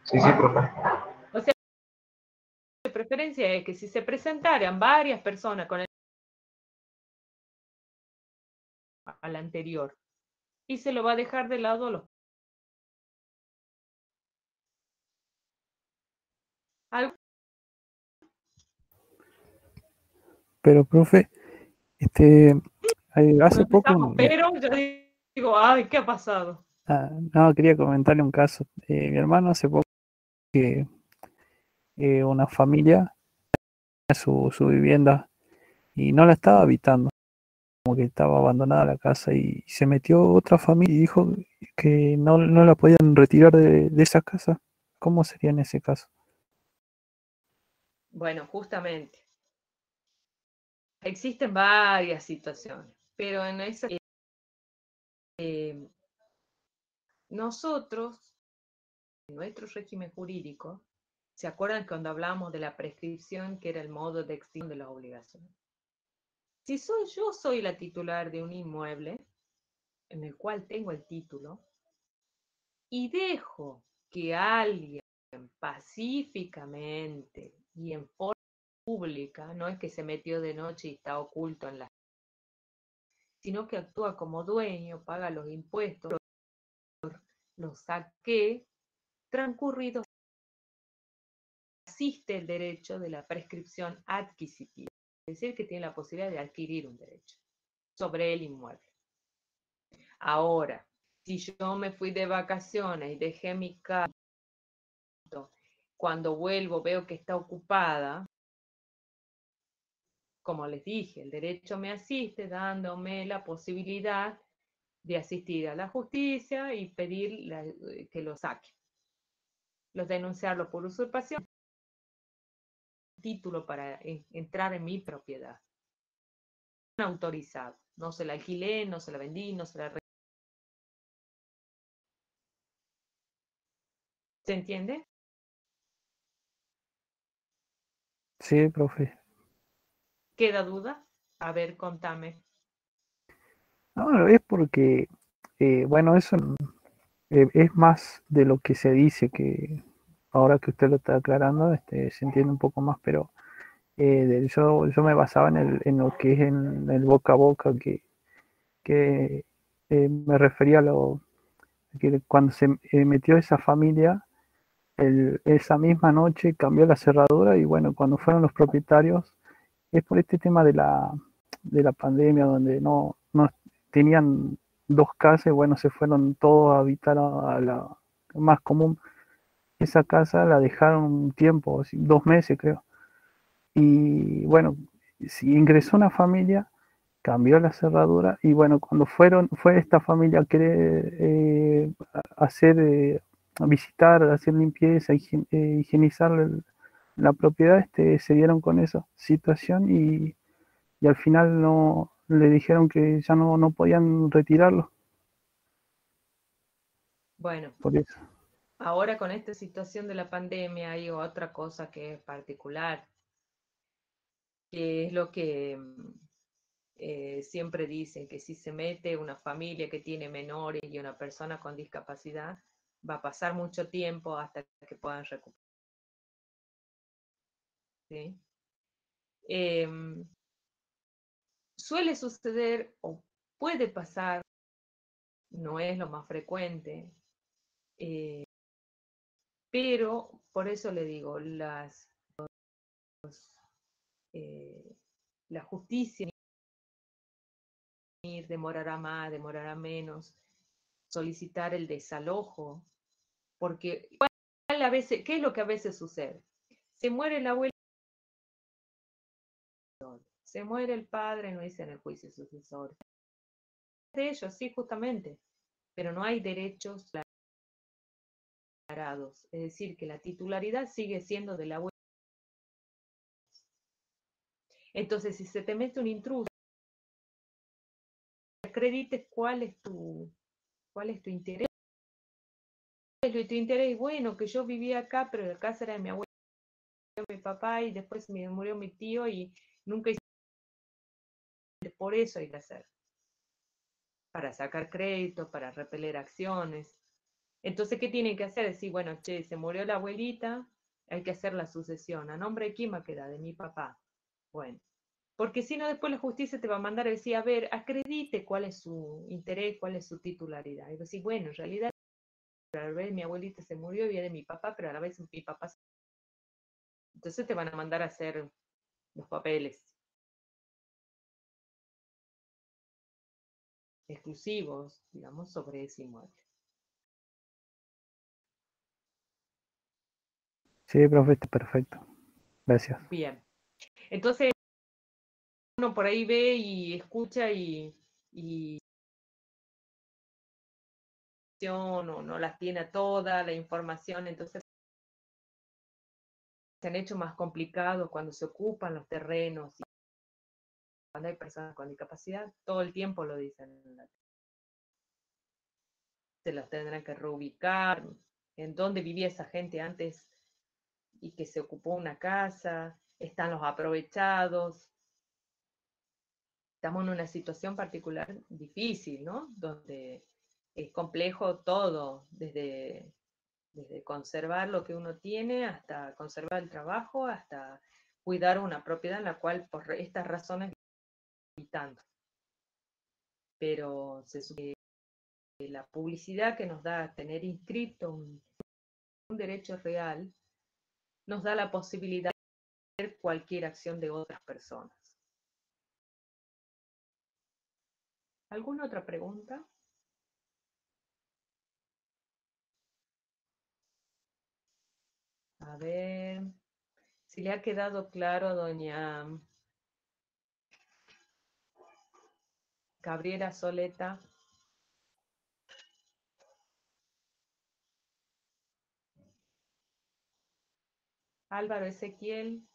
Sí, sí, profe. O sea, la preferencia es que si se presentaran varias personas con al anterior, y se lo va a dejar de lado a los... Algo Pero, profe, hace poco, empezamos, pero yo digo, ay, ¿qué ha pasado? no, quería comentarle un caso. Mi hermano hace poco que una familia su vivienda y no la estaba habitando, como que estaba abandonada la casa y se metió otra familia y dijo que no la podían retirar de esa casa. ¿Cómo sería en ese caso? Bueno, justamente, existen varias situaciones, pero en esa... nosotros, en nuestro régimen jurídico, ¿se acuerdan cuando hablamos de la prescripción, que era el modo de extinción de las obligaciones? Si yo soy la titular de un inmueble, en el cual tengo el título, y dejo que alguien pacíficamente y en forma pública, no es que se metió de noche y está oculto en la, sino que actúa como dueño, paga los impuestos, los saqué, transcurridos, existe el derecho de la prescripción adquisitiva, es decir, que tiene la posibilidad de adquirir un derecho sobre el inmueble. Ahora, si yo me fui de vacaciones y dejé mi casa, cuando vuelvo veo que está ocupada, como les dije, el derecho me asiste dándome la posibilidad de asistir a la justicia y pedir que lo saque. Los denunciarlo por usurpación, título para entrar en mi propiedad. Autorizado. No se la alquilé, no se la vendí, no se la... ¿Se entiende? Sí, profe. ¿Queda duda? A ver, contame. No, es porque, bueno, eso es más de lo que se dice, que ahora que usted lo está aclarando, se entiende un poco más, pero yo me basaba en lo que es en el boca a boca, que me refería a lo que cuando se metió esa familia, esa misma noche cambió la cerradura y bueno, cuando fueron los propietarios, es por este tema de la pandemia, donde no tenían dos casas, bueno, se fueron todos a habitar a la más común. Esa casa la dejaron un tiempo, 2 meses creo. Y bueno, si ingresó una familia, cambió la cerradura y bueno, cuando fue esta familia a querer hacer, visitar, hacer limpieza, higienizar la propiedad, se dieron con esa situación y al final no le dijeron que ya no podían retirarlo Bueno, por eso. ahora con esta situación de la pandemia hay otra cosa que es particular, que es lo que siempre dicen, que si se mete una familia que tiene menores y una persona con discapacidad, va a pasar mucho tiempo hasta que puedan recuperar. ¿Sí? Suele suceder o puede pasar, no es lo más frecuente, pero por eso le digo, la justicia demorará más, demorará menos, solicitar el desalojo, porque a veces, ¿qué es lo que a veces sucede? Se muere el abuelo, se muere el padre, no dice en el juicio sucesor. De ellos, sí, justamente, pero no hay derechos es decir, que la titularidad sigue siendo del abuelo. Entonces, si se te mete un intruso, acredites cuál es tu interés. Tu interés, bueno, que yo vivía acá, pero la casa era de mi abuelo, mi papá, y después me murió mi tío, y nunca hice. Por eso hay que hacer. Para sacar créditos, para repeler acciones. Entonces, ¿qué tienen que hacer? Decir, bueno, che, se murió la abuelita, hay que hacer la sucesión. ¿A nombre de quién va a quedar? De mi papá. Bueno. Porque si no, después la justicia te va a mandar a decir, a ver, acredite cuál es su interés, cuál es su titularidad. Y decir, bueno, en realidad, a la vez mi abuelita se murió y es de mi papá, pero a la vez mi papá se... Entonces te van a mandar a hacer los papeles exclusivos, digamos, sobre ese inmueble. Sí, profe, está perfecto. Gracias. Bien. Entonces, uno por ahí ve y escucha y no las tiene a toda la información, entonces se han hecho más complicados cuando se ocupan los terrenos y cuando hay personas con discapacidad, todo el tiempo lo dicen. Se los tendrán que reubicar, en dónde vivía esa gente antes y que se ocupó una casa, están los aprovechados. Estamos en una situación particular difícil, ¿no? Donde es complejo todo, desde conservar lo que uno tiene, hasta conservar el trabajo, hasta cuidar una propiedad en la cual por estas razones habitando. Pero se supone que la publicidad que nos da tener inscrito un derecho real, nos da la posibilidad de hacer cualquier acción de otras personas. ¿Alguna otra pregunta? A ver, si le ha quedado claro, doña Gabriela Soleta. Álvaro Ezequiel.